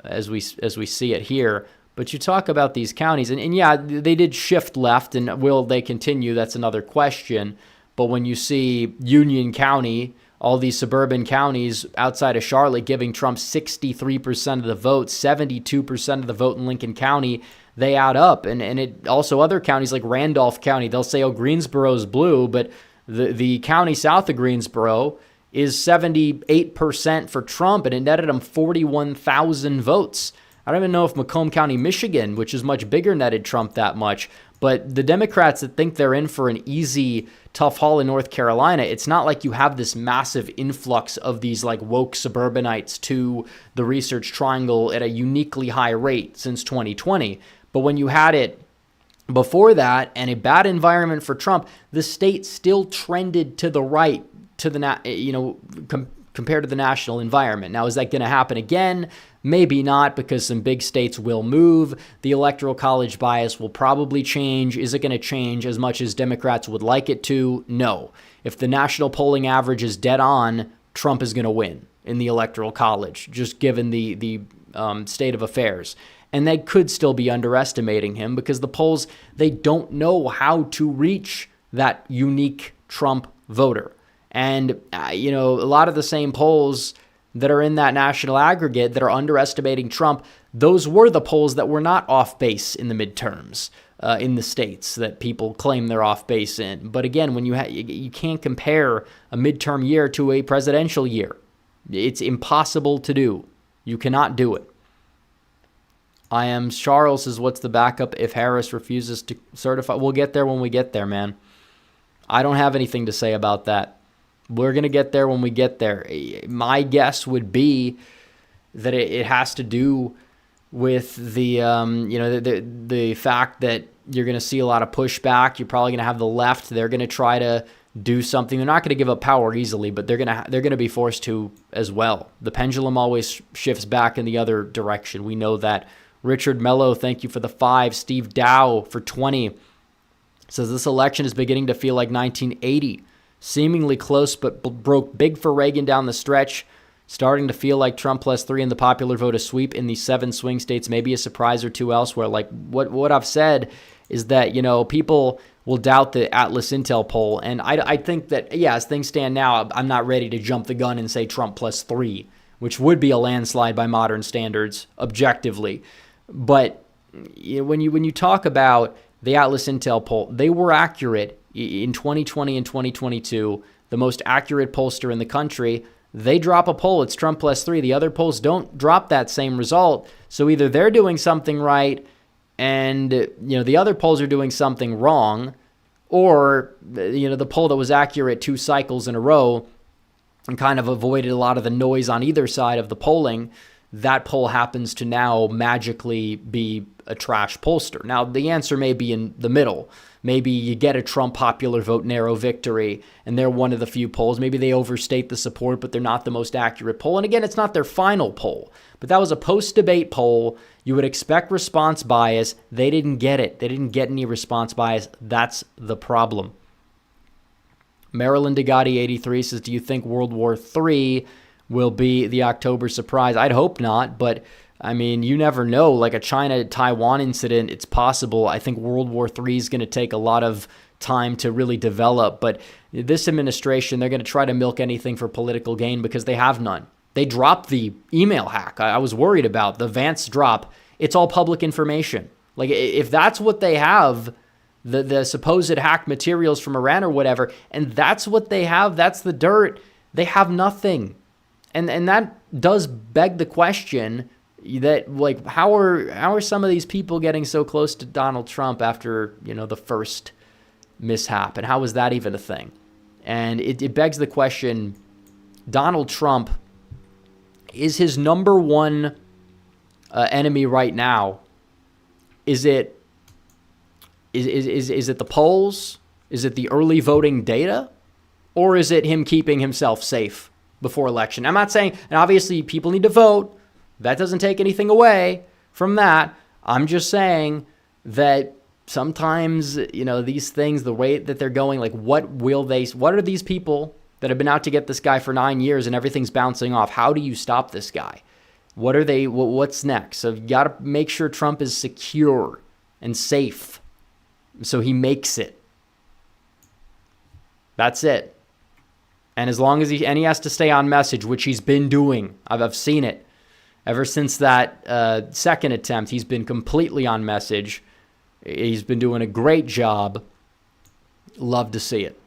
as we see it here. But you talk about these counties, and yeah, they did shift left, and will they continue? That's another question. But when you see Union County, all these suburban counties outside of Charlotte giving Trump 63% of the vote, 72% of the vote in Lincoln County, they add up. And it also other counties like Randolph County, they'll say, oh, Greensboro's blue, but the county south of Greensboro is 78% for Trump, and it netted him 41,000 votes. I don't even know if Macomb County, Michigan, which is much bigger, netted Trump that much. But the Democrats that think they're in for an easy, tough haul in North Carolina, it's not like you have this massive influx of these like woke suburbanites to the Research Triangle at a uniquely high rate since 2020. But when you had it before that and a bad environment for Trump, the state still trended to the right to the compared to the national environment. Now, is that going to happen again? Maybe not, because some big states will move. The electoral college bias will probably change. Is it going to change as much as Democrats would like it to? No. If the national polling average is dead on, Trump is going to win in the electoral college, just given the state of affairs. And they could still be underestimating him because the polls, they don't know how to reach that unique Trump voter. And, a lot of the same polls that are in that national aggregate that are underestimating Trump, those were the polls that were not off base in the midterms in the states that people claim they're off base in. But again, when you can't compare a midterm year to a presidential year. It's impossible to do. You cannot do it. I am Charles says, what's the backup if Harris refuses to certify? We'll get there when we get there, man. I don't have anything to say about that. We're going to get there when we get there. My guess would be that it has to do with the fact that you're going to see a lot of pushback. You're probably going to have the left. They're going to try to do something. They're not going to give up power easily, but they're going to be forced to as well. The pendulum always shifts back in the other direction. We know that. Richard Mello, thank you for the 5. Steve Dow for 20 says this election is beginning to feel like 1980. Seemingly close, but broke big for Reagan down the stretch. Starting to feel like Trump +3 in the popular vote, a sweep in the 7 swing states, maybe a surprise or two elsewhere. Like what I've said is that, people will doubt the Atlas Intel poll. And I think that, as things stand now, I'm not ready to jump the gun and say Trump +3, which would be a landslide by modern standards, objectively. But when you talk about the Atlas Intel poll, they were accurate in 2020 and 2022, the most accurate pollster in the country. They drop a poll, it's Trump +3. The other polls don't drop that same result. So either they're doing something right and, the other polls are doing something wrong, or, the poll that was accurate 2 cycles in a row and kind of avoided a lot of the noise on either side of the polling, that poll happens to now magically be a trash pollster. Now, the answer may be in the middle. Maybe you get a Trump popular vote narrow victory, and they're one of the few polls. Maybe they overstate the support, but they're not the most accurate poll. And again, it's not their final poll. But that was a post-debate poll. You would expect response bias. They didn't get it. They didn't get any response bias. That's the problem. Marilyn Degatti, 83, says, do you think World War III will be the October surprise? I'd hope not, but you never know. Like a China-Taiwan incident, it's possible. I think World War III is going to take a lot of time to really develop. But this administration, they're going to try to milk anything for political gain because they have none. They dropped the email hack I was worried about, the Vance drop. It's all public information. Like if that's what they have, the supposed hack materials from Iran or whatever, and that's what they have, that's the dirt, they have nothing. And that does beg the question that, like, how are some of these people getting so close to Donald Trump after, the first mishap? And how is that even a thing? And it begs the question, Donald Trump, is his number one enemy right now, is it the polls? Is it the early voting data? Or is it him keeping himself safe before election? I'm not saying, and obviously people need to vote. That doesn't take anything away from that. I'm just saying, that sometimes, these things, the way that they're going, like what are these people that have been out to get this guy for 9 years and everything's bouncing off? How do you stop this guy? What's next? So you got to make sure Trump is secure and safe so he makes it. That's it. And as long as he has to stay on message, which he's been doing. I've seen it. Ever since that second attempt, he's been completely on message. He's been doing a great job. Love to see it.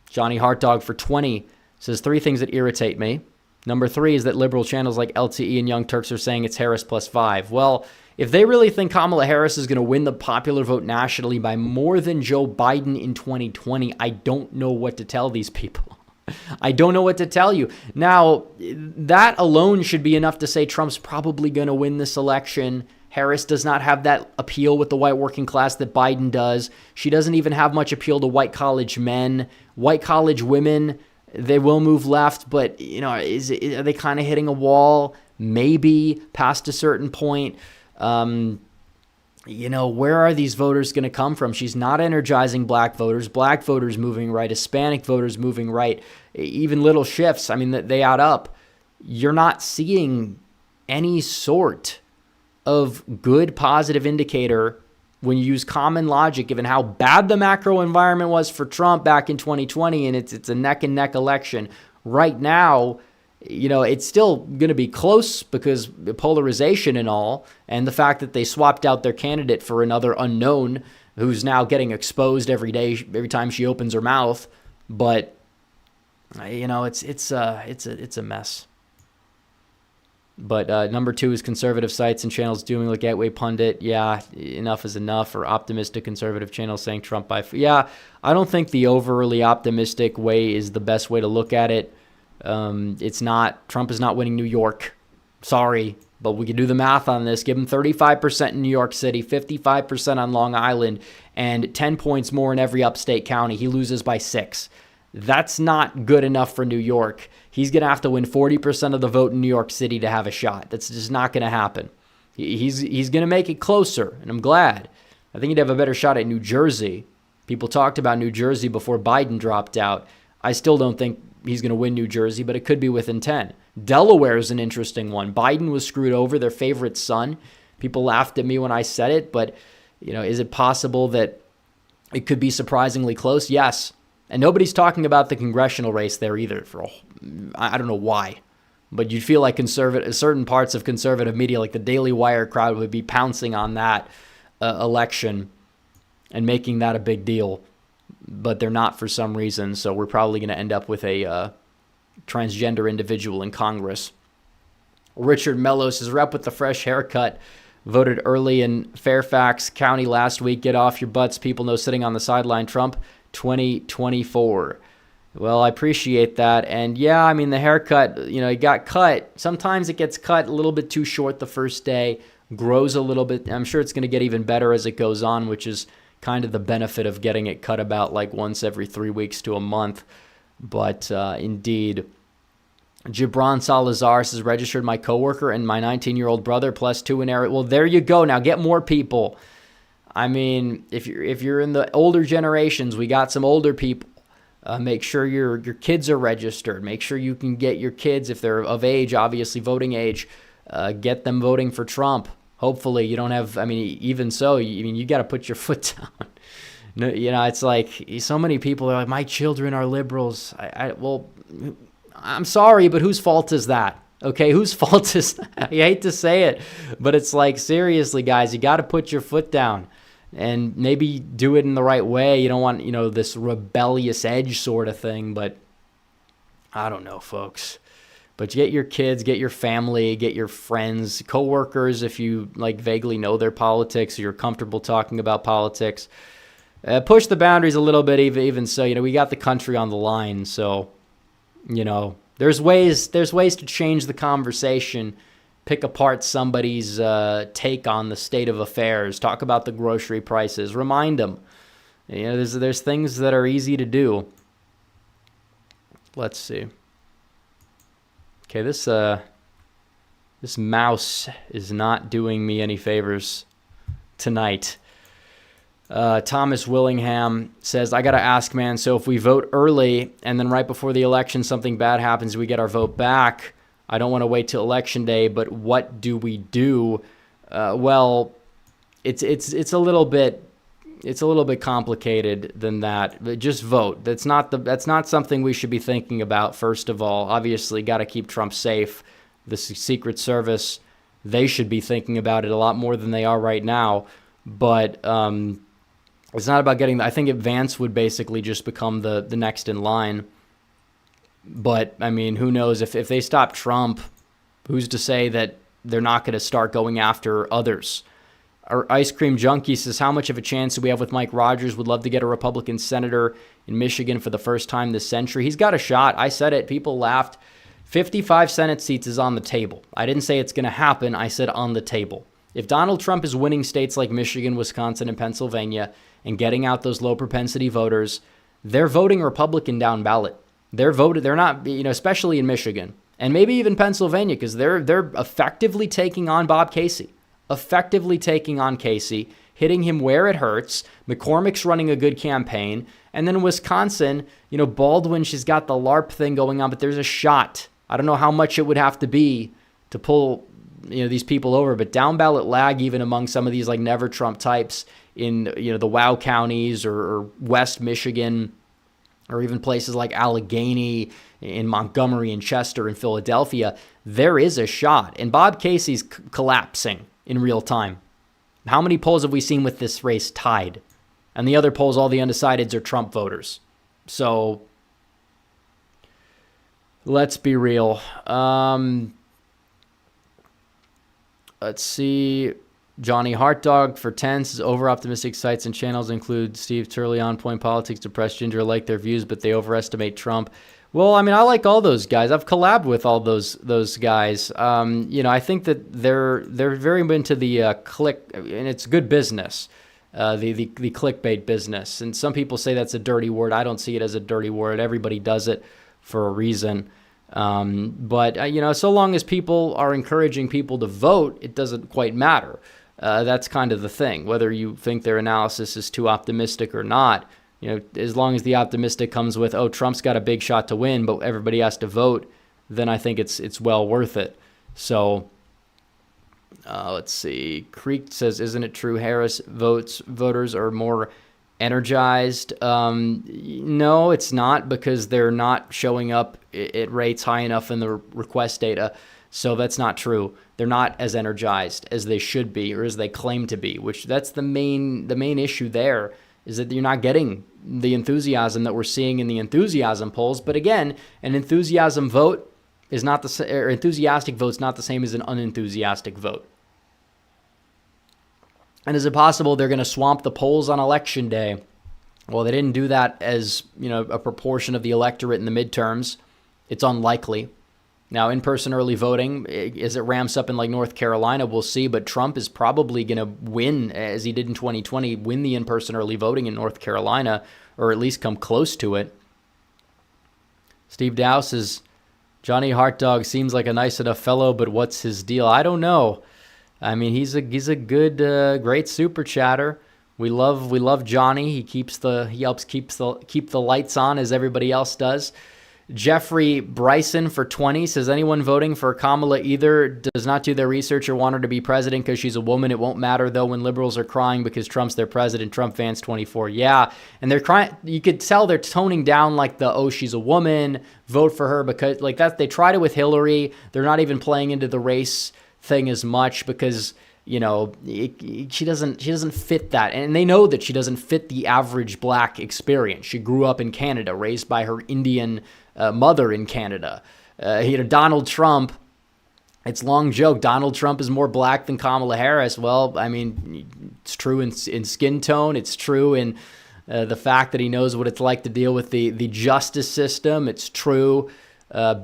Johnny Heartdog for 20 says 3 things that irritate me. Number 3 is that liberal channels like LTE and Young Turks are saying it's Harris plus 5. Well, if they really think Kamala Harris is going to win the popular vote nationally by more than Joe Biden in 2020, I don't know what to tell these people. I don't know what to tell you. Now, that alone should be enough to say Trump's probably going to win this election. Harris does not have that appeal with the white working class that Biden does. She doesn't even have much appeal to white college men. White college women, they will move left, but are they kind of hitting a wall? Maybe past a certain point. Where are these voters going to come from? She's not energizing black voters moving right, Hispanic voters moving right, even little shifts. They add up. You're not seeing any sort of good positive indicator when you use common logic, given how bad the macro environment was for Trump back in 2020, and it's a neck and neck election. Right now, it's still going to be close because polarization and all, and the fact that they swapped out their candidate for another unknown who's now getting exposed every day, every time she opens her mouth. But it's a mess. But number 2 is conservative sites and channels doing like Gateway Pundit. Yeah, enough is enough. Or optimistic conservative channels saying Trump by. Yeah, I don't think the overly optimistic way is the best way to look at it. It's not. Trump is not winning New York. Sorry, but we can do the math on this. Give him 35% in New York City, 55% on Long Island, and 10 points more in every upstate county. He loses by 6. That's not good enough for New York. He's going to have to win 40% of the vote in New York City to have a shot. That's just not going to happen. He's going to make it closer, and I'm glad. I think he'd have a better shot at New Jersey. People talked about New Jersey before Biden dropped out. I still don't think he's going to win New Jersey, but it could be within 10. Delaware is an interesting one. Biden was screwed over, their favorite son. People laughed at me when I said it, but is it possible that it could be surprisingly close? Yes. And nobody's talking about the congressional race there either. I don't know why, but you'd feel like certain parts of conservative media, like the Daily Wire crowd, would be pouncing on that election and making that a big deal. But they're not for some reason, so we're probably going to end up with a transgender individual in Congress. Richard Mello says, rep with the fresh haircut. Voted early in Fairfax County last week. Get off your butts, people. No sitting on the sideline. Trump 2024. Well, I appreciate that. And yeah, the haircut, it got cut. Sometimes it gets cut a little bit too short the first day, grows a little bit. I'm sure it's going to get even better as it goes on, which is kind of the benefit of getting it cut about like once every 3 weeks to a month. But indeed, Gibran Salazar says, registered my coworker and my 19-year-old brother plus 2 in area. Well, there you go. Now get more people. If you're in the older generations, we got some older people. Make sure your kids are registered. Make sure you can get your kids, if they're of age, obviously voting age, get them voting for Trump. Hopefully you don't have, even so, you got to put your foot down. No, it's like so many people are like, my children are liberals. Well, I'm sorry, but whose fault is that? Okay, whose fault is that? I hate to say it, but it's like, seriously, guys, you got to put your foot down and maybe do it in the right way. You don't want, this rebellious edge sort of thing, but I don't know, folks. But get your kids, get your family, get your friends, coworkers, if you vaguely know their politics or you're comfortable talking about politics. Push the boundaries a little bit, even so. We got the country on the line, so there's ways to change the conversation. Pick apart somebody's take on the state of affairs. Talk about the grocery prices. Remind them. There's things that are easy to do. Let's see. Okay, this mouse is not doing me any favors tonight. Thomas Willingham says, I got to ask, man, so if we vote early and then right before the election something bad happens, we get our vote back. I don't want to wait till election day, but what do we do? Well, it's a little bit complicated than that. But just vote. That's not something we should be thinking about. First of all, obviously, got to keep Trump safe. The Secret Service, they should be thinking about it a lot more than they are right now. But it's not about getting. I think Vance would basically just become the next in line. But I mean, who knows if they stop Trump? Who's to say that they're not going to start going after others? Our Ice Cream Junkie says, how much of a chance do we have with Mike Rogers? Would love to get a Republican senator in Michigan for the first time this century. He's got a shot. I said it. People laughed. 55 Senate seats is on the table. I didn't say it's going to happen. I said on the table. If Donald Trump is winning states like Michigan, Wisconsin, and Pennsylvania and getting out those low propensity voters, they're voting Republican down ballot. They're not, especially in Michigan and maybe even Pennsylvania, because they're effectively taking on Bob Casey. Hitting him where it hurts. McCormick's running a good campaign. And then in Wisconsin, Baldwin, she's got the LARP thing going on, but there's a shot. I don't know how much it would have to be to pull, these people over, but down ballot lag, even among some of these like never Trump types in, the WOW counties or West Michigan, or even places like Allegheny, in Montgomery and Chester and Philadelphia, there is a shot. And Bob Casey's collapsing in real time. How many polls have we seen with this race tied? And the other polls, all the undecideds are Trump voters. So let's be real. Let's see. Johnny Heartdog for 10 says, over-optimistic sites and channels include Steve Turley, On Point Politics, Depressed Ginger, like their views, but they overestimate Trump. Well, I mean, I like all those guys. I've collabed with all those guys. I think that they're very into the click, and it's good business, the clickbait business. And some people say that's a dirty word. I don't see it as a dirty word. Everybody does it for a reason. But so long as people are encouraging people to vote, it doesn't quite matter. That's kind of the thing, whether you think their analysis is too optimistic or not. As long as the optimistic comes with, oh, Trump's got a big shot to win, but everybody has to vote, then I think it's well worth it. So let's see. Creek says, isn't it true Harris voters are more energized? No, it's not, because they're not showing up at rates high enough in the request data. So that's not true. They're not as energized as they should be, or as they claim to be, which that's the main issue there, is that you're not getting the enthusiasm that we're seeing in the enthusiasm polls. But again, an enthusiasm vote is not enthusiastic vote's not the same as an unenthusiastic vote. And is it possible they're going to swamp the polls on election day? Well, they didn't do that as, a proportion of the electorate in the midterms. It's unlikely. Now, in-person early voting, as it ramps up in like North Carolina, we'll see. But Trump is probably going to win, as he did in 2020, win the in-person early voting in North Carolina, or at least come close to it. Steve Dow says, Johnny Heartdog seems like a nice enough fellow, but what's his deal? I don't know. I mean, he's a good, great super chatter. We love Johnny. He helps keep the lights on, as everybody else does. Jeffrey Bryson for 20 says, anyone voting for Kamala either does not do their research or want her to be president because she's a woman. It won't matter, though, when liberals are crying because Trump's their president. Trump fans 24. Yeah, and they're crying. You could tell they're toning down like she's a woman, vote for her, because like that. They tried it with Hillary. They're not even playing into the race thing as much because she doesn't fit that, and they know that she doesn't fit the average black experience. She grew up in Canada, raised by her Indian mother in Canada. Donald Trump, it's long joke. Donald Trump is more black than Kamala Harris. Well, I mean, it's true in skin tone. It's true in the fact that he knows what it's like to deal with the justice system. It's true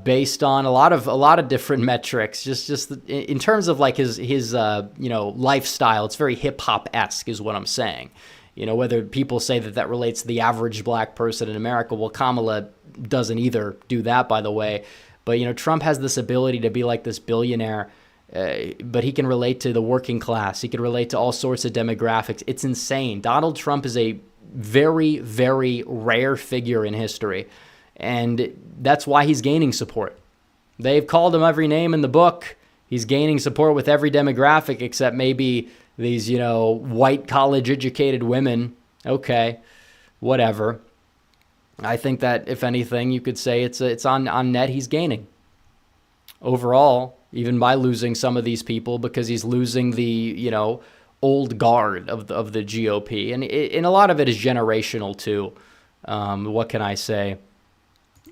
based on a lot of different metrics. Just in terms of like his lifestyle, it's very hip hop-esque, is what I'm saying. Whether people say that relates to the average black person in America, well, Kamala doesn't either do that, by the way. But, Trump has this ability to be like this billionaire but he can relate to the working class. He can relate to all sorts of demographics. It's insane. Donald Trump is a very, very rare figure in history, and that's why he's gaining support. They've called him every name in the book. He's gaining support with every demographic except maybe these, white college-educated women. Okay, whatever. I think that, if anything, you could say it's on net he's gaining. Overall, even by losing some of these people, because he's losing the, old guard of the GOP. And a lot of it is generational, too. What can I say?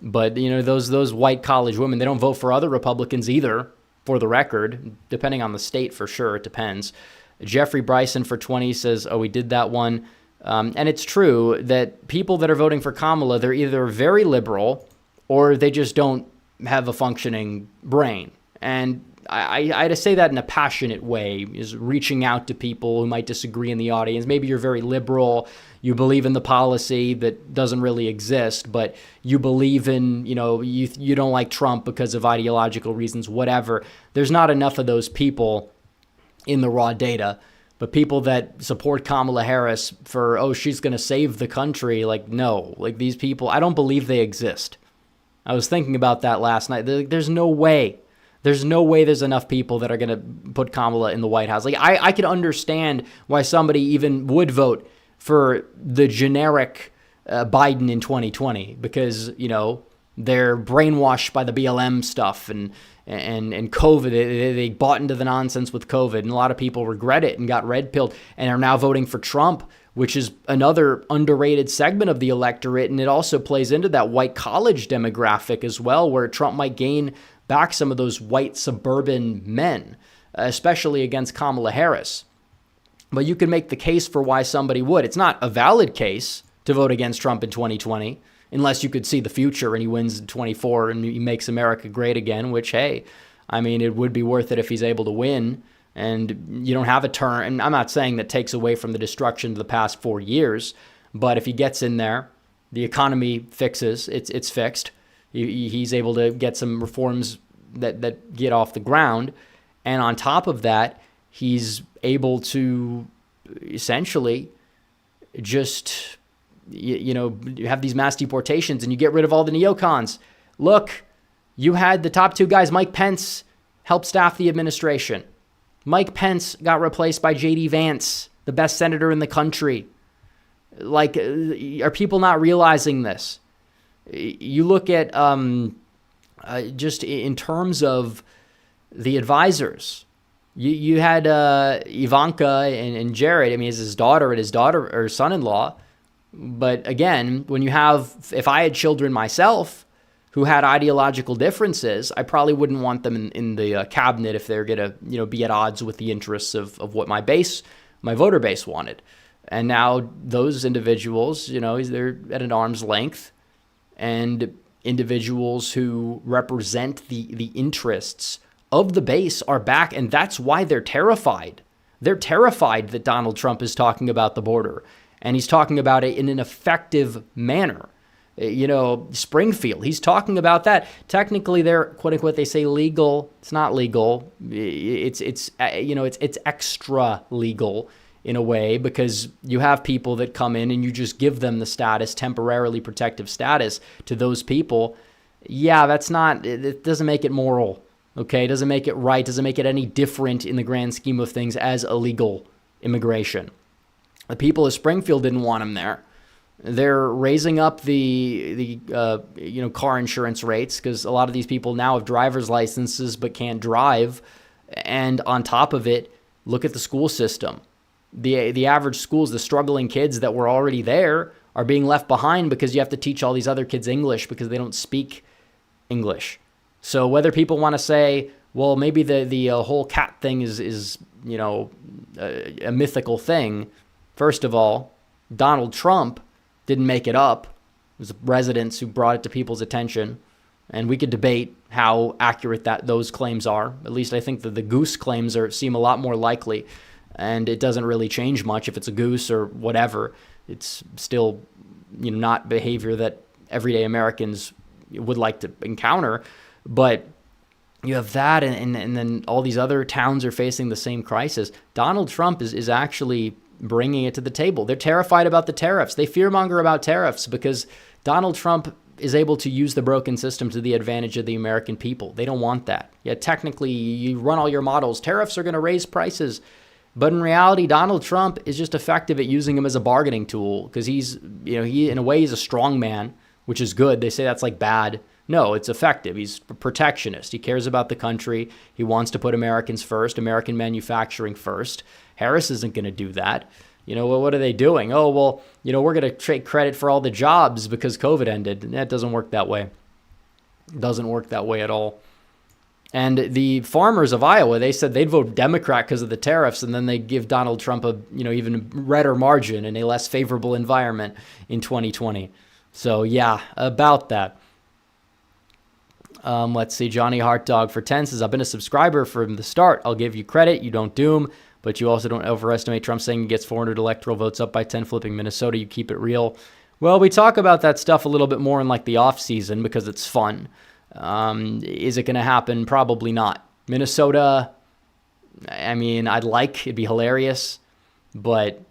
But, those white college women, they don't vote for other Republicans either, for the record, depending on the state for sure. It depends. Jeffrey Bryson for 20 says, we did that one. And it's true that people that are voting for Kamala, they're either very liberal or they just don't have a functioning brain. And I to say that in a passionate way, is reaching out to people who might disagree in the audience. Maybe you're very liberal, you believe in the policy that doesn't really exist, but you believe in, you don't like Trump because of ideological reasons, whatever. There's not enough of those people in the raw data. But people that support Kamala Harris for, she's going to save the country, no. These people, I don't believe they exist. I was thinking about that last night. There's no way. There's no way there's enough people that are going to put Kamala in the White House. I could understand why somebody even would vote for the generic Biden in 2020 because, they're brainwashed by the BLM stuff and COVID. They bought into the nonsense with COVID, and a lot of people regret it and got red-pilled and are now voting for Trump, which is another underrated segment of the electorate, and it also plays into that white college demographic as well, where Trump might gain back some of those white suburban men, especially against Kamala Harris. But you can make the case for why somebody would. It's not a valid case to vote against Trump in 2020, unless you could see the future and he wins in 24 and he makes America great again, which, hey, it would be worth it if he's able to win. And you don't have a term. And I'm not saying that takes away from the destruction of the past 4 years, but if he gets in there, the economy fixes. It's fixed. He's able to get some reforms that get off the ground. And on top of that, he's able to essentially just, you have these mass deportations and you get rid of all the neocons. Look, you had the top two guys, Mike Pence, help staff the administration. Mike Pence got replaced by J.D. Vance, the best senator in the country. Are people not realizing this? You look at just in terms of the advisors. You had Ivanka and Jared. It's his daughter and his son-in-law. But again, if I had children myself who had ideological differences, I probably wouldn't want them in the cabinet if they're going to, be at odds with the interests of what my voter base wanted. And now those individuals, they're at an arm's length, and individuals who represent the interests of the base are back, and that's why they're terrified. They're terrified that Donald Trump is talking about the border, and he's talking about it in an effective manner. Springfield, he's talking about that. Technically, they're, quote unquote, they say legal. It's not legal. It's extra legal in a way, because you have people that come in and you just give them the status, temporarily protective status to those people. Yeah, it doesn't make it moral. Okay, doesn't make it right, doesn't make it any different in the grand scheme of things as illegal immigration. The people of Springfield didn't want him there. They're raising up the car insurance rates because a lot of these people now have driver's licenses but can't drive. And on top of it, look at the school system. The average schools, the struggling kids that were already there are being left behind because you have to teach all these other kids English because they don't speak English. So whether people want to say, well, maybe the whole cat thing is a mythical thing. First of all, Donald Trump didn't make it up. It was residents who brought it to people's attention. And we could debate how accurate those claims are. At least I think that the goose claims seem a lot more likely. And it doesn't really change much if it's a goose or whatever. It's still not behavior that everyday Americans would like to encounter. But you have that, and then all these other towns are facing the same crisis. Donald Trump is actually bringing it to the table. They're terrified about the tariffs. They fearmonger about tariffs because Donald Trump is able to use the broken system to the advantage of the American people. They don't want that. Yeah, technically, you run all your models. Tariffs are going to raise prices. But in reality, Donald Trump is just effective at using them as a bargaining tool because he in a way, he's a strong man, which is good. They say that's like bad. No, it's effective. He's a protectionist. He cares about the country. He wants to put Americans first, American manufacturing first. Harris isn't going to do that. Well, what are they doing? Oh, well, we're going to take credit for all the jobs because COVID ended. That doesn't work that way. It doesn't work that way at all. And the farmers of Iowa, they said they'd vote Democrat because of the tariffs, and then they give Donald Trump a even redder margin and a less favorable environment in 2020. So yeah, about that. Let's see. Johnny Heartdog for 10 says, I've been a subscriber from the start. I'll give you credit. You don't doom, but you also don't overestimate Trump saying he gets 400 electoral votes up by 10 flipping Minnesota. You keep it real. Well, we talk about that stuff a little bit more in like the off season because it's fun. Is it going to happen? Probably not. Minnesota, I mean, it'd be hilarious, but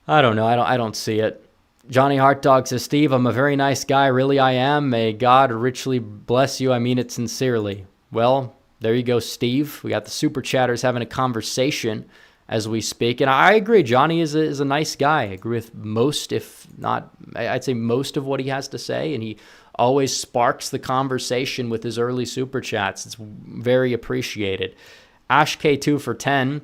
I don't know. I don't see it. Johnny Heartdog says, Steve, I'm a very nice guy. Really, I am. May God richly bless you. I mean it sincerely. Well, there you go, Steve. We got the super chatters having a conversation as we speak. And I agree. Johnny is a nice guy. I agree with most, if not, I'd say most of what he has to say. And he always sparks the conversation with his early super chats. It's very appreciated. Ash K2 for 10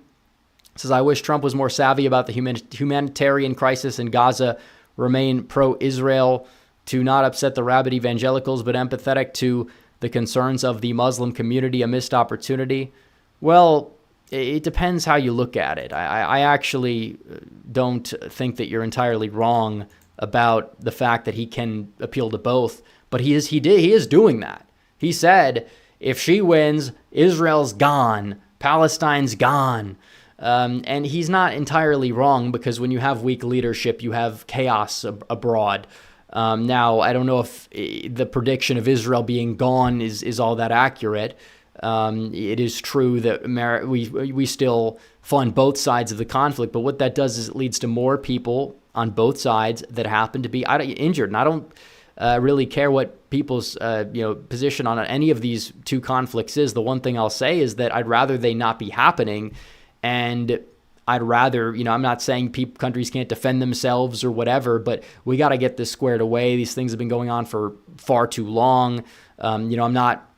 says, I wish Trump was more savvy about the humanitarian crisis in Gaza, remain pro-Israel, to not upset the rabid evangelicals, but empathetic to the concerns of the Muslim community, a missed opportunity. Well, it depends how you look at it. I actually don't think that you're entirely wrong about the fact that he can appeal to both, but he is doing that. He said, if she wins, Israel's gone, Palestine's gone. And he's not entirely wrong because when you have weak leadership, you have chaos abroad. Now, I don't know if the prediction of Israel being gone is all that accurate. It is true that we still fund both sides of the conflict, but what that does is it leads to more people on both sides that happen to be injured. And I don't really care what people's position on any of these two conflicts is. The one thing I'll say is that I'd rather they not be happening. And I'd rather, I'm not saying countries can't defend themselves or whatever, but we got to get this squared away. These things have been going on for far too long. I'm not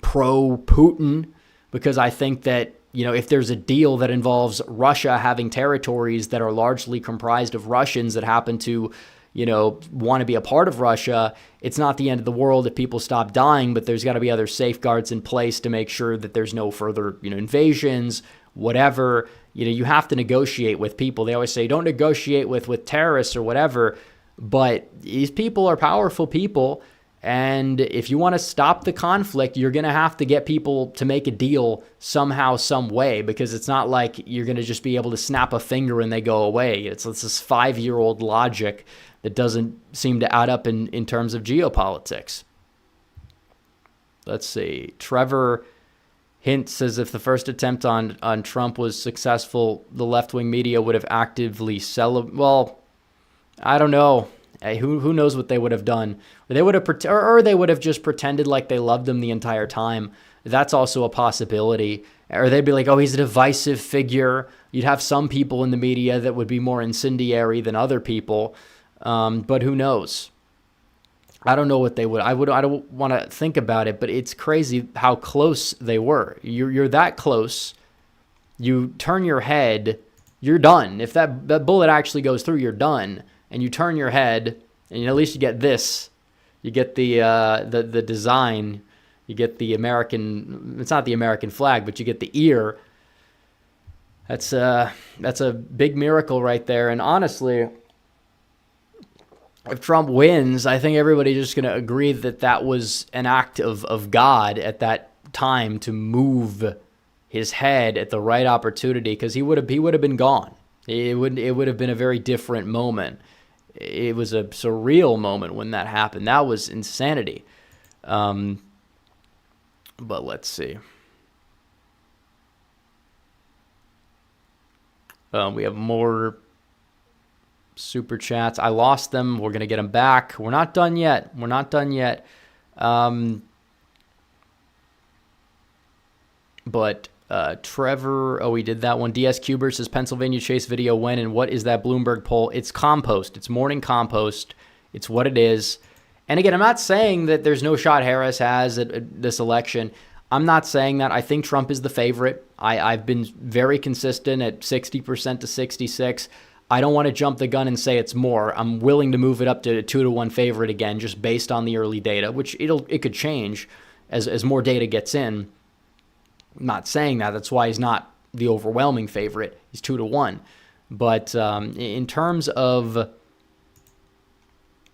pro-Putin because I think that, if there's a deal that involves Russia having territories that are largely comprised of Russians that happen to, want to be a part of Russia, it's not the end of the world if people stop dying, but there's got to be other safeguards in place to make sure that there's no further, invasions, whatever. You have to negotiate with people. They always say, don't negotiate with terrorists or whatever, but these people are powerful people. And if you want to stop the conflict, you're going to have to get people to make a deal somehow, some way, because it's not like you're going to just be able to snap a finger and they go away. It's this 5-year-old logic that doesn't seem to add up in terms of geopolitics. Let's see. Trevor Hint says if the first attempt on Trump was successful, the left-wing media would have actively celebrated. Well, I don't know. Who knows what they would have done? They would have or they would have just pretended like they loved him the entire time. That's also a possibility. Or they'd be like, oh, he's a divisive figure. You'd have some people in the media that would be more incendiary than other people. But who knows? I don't know what they would. I don't want to think about it, but it's crazy how close they were. You're that close. You turn your head, you're done. If that bullet actually goes through, you're done. And you turn your head, and at least you get this. You get the design. You get the American. It's not the American flag, but you get the ear. That's a big miracle right there. And honestly, if Trump wins, I think everybody's just going to agree that was an act of God at that time to move his head at the right opportunity, because he would have been gone. It would have been a very different moment. It was a surreal moment when that happened. That was insanity. But let's see. We have more super chats. I lost them. We're going to get them back. We're not done yet. We're not done yet. But Trevor, we did that one. DS Cuber says Pennsylvania Chase video when, and what is that Bloomberg poll? It's compost. It's morning compost. It's what it is. And again, I'm not saying that there's no shot Harris has at this election. I'm not saying that. I think Trump is the favorite. I've been very consistent at 60% to 66. I don't want to jump the gun and say it's more. I'm willing to move it up to a 2-to-1 favorite again, just based on the early data, which it could change as more data gets in. I'm not saying that. That's why he's not the overwhelming favorite. He's 2-to-1. But in terms of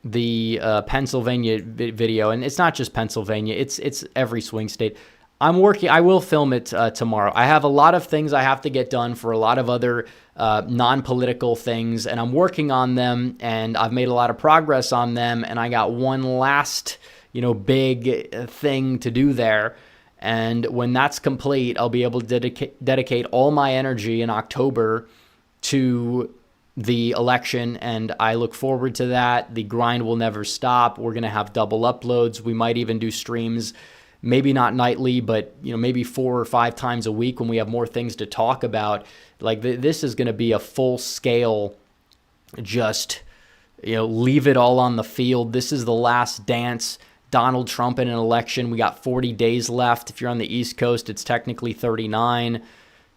the Pennsylvania video, and it's not just Pennsylvania, it's every swing state. I will film it tomorrow. I have a lot of things I have to get done for a lot of other non-political things, and I'm working on them, and I've made a lot of progress on them, and I got one last, big thing to do there. And when that's complete, I'll be able to dedicate all my energy in October to the election, and I look forward to that. The grind will never stop. We're going to have double uploads. We might even do streams, maybe not nightly, but maybe 4 or 5 times a week when we have more things to talk about. Like this is going to be a full scale, just leave it all on the field. This is the last dance. Donald Trump in an election. We got 40 days left. If you're on the East Coast, it's technically 39.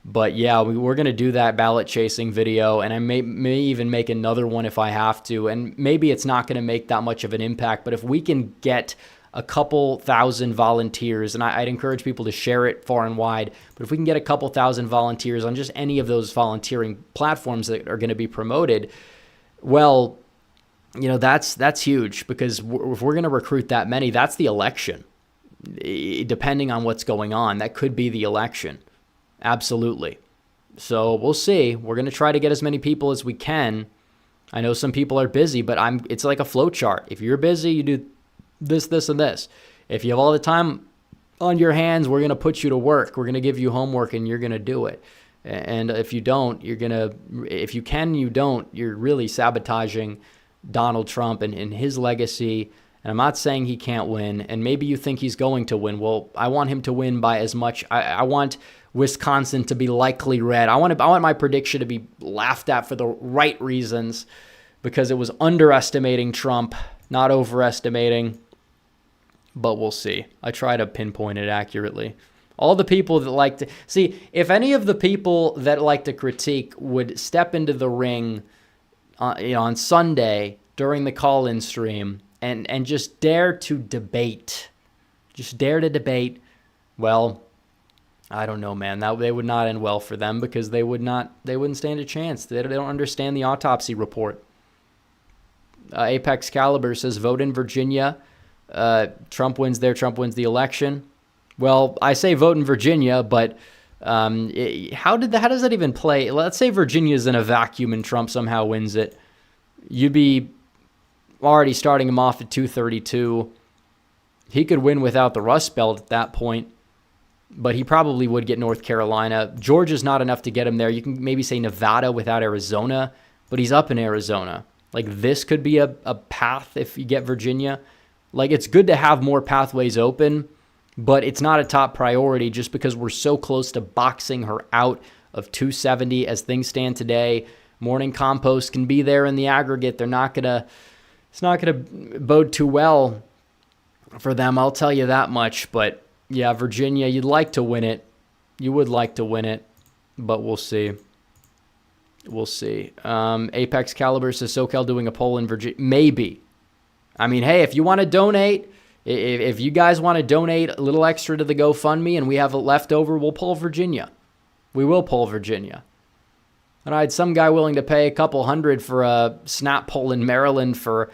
But yeah, we're going to do that ballot chasing video, and I may even make another one if I have to. And maybe it's not going to make that much of an impact, but if we can get a couple thousand volunteers, and I'd encourage people to share it far and wide, but if we can get a couple thousand volunteers on just any of those volunteering platforms that are going to be promoted, well, that's huge, because if we're going to recruit that many, that's the election. Depending on what's going on, that could be the election. Absolutely. So we'll see. We're going to try to get as many people as we can. I know some people are busy, but it's like a flow chart. If you're busy, you do this, this, and this. If you have all the time on your hands, we're going to put you to work. We're going to give you homework, and you're going to do it. And if you don't, if you can, you don't, you're really sabotaging Donald Trump and his legacy. And I'm not saying he can't win, and maybe you think he's going to win. Well, I want him to win by as much. I want Wisconsin to be likely red. I want my prediction to be laughed at for the right reasons, because it was underestimating Trump, not overestimating. But we'll see. I try to pinpoint it accurately. All the people that like to see, if any of the people that like to critique would step into the ring on Sunday during the call-in stream and just dare to debate. Just dare to debate. Well, I don't know, man. They would not end well for them, because they wouldn't stand a chance. They don't understand the autopsy report. Apex Caliber says, vote in Virginia. Trump wins there. Trump wins the election. Well, I say vote in Virginia, but how does that even play? Let's say Virginia's in a vacuum and Trump somehow wins it. You'd be already starting him off at 232. He could win without the Rust Belt at that point, but he probably would get North Carolina. Georgia's not enough to get him there. You can maybe say Nevada without Arizona, but he's up in Arizona. Like, this could be a path if you get Virginia. Like, it's good to have more pathways open, but it's not a top priority just because we're so close to boxing her out of 270 as things stand today. Morning compost can be there in the aggregate. It's not gonna bode too well for them, I'll tell you that much. But yeah, Virginia, you'd like to win it. You would like to win it, but we'll see. We'll see. Apex Caliber says SoCal doing a poll in Virginia. Maybe. I mean, hey, if you want to donate, if you guys want to donate a little extra to the GoFundMe and we have it left over, we'll poll Virginia. We will poll Virginia. And I had some guy willing to pay a couple $100 for a snap poll in Maryland for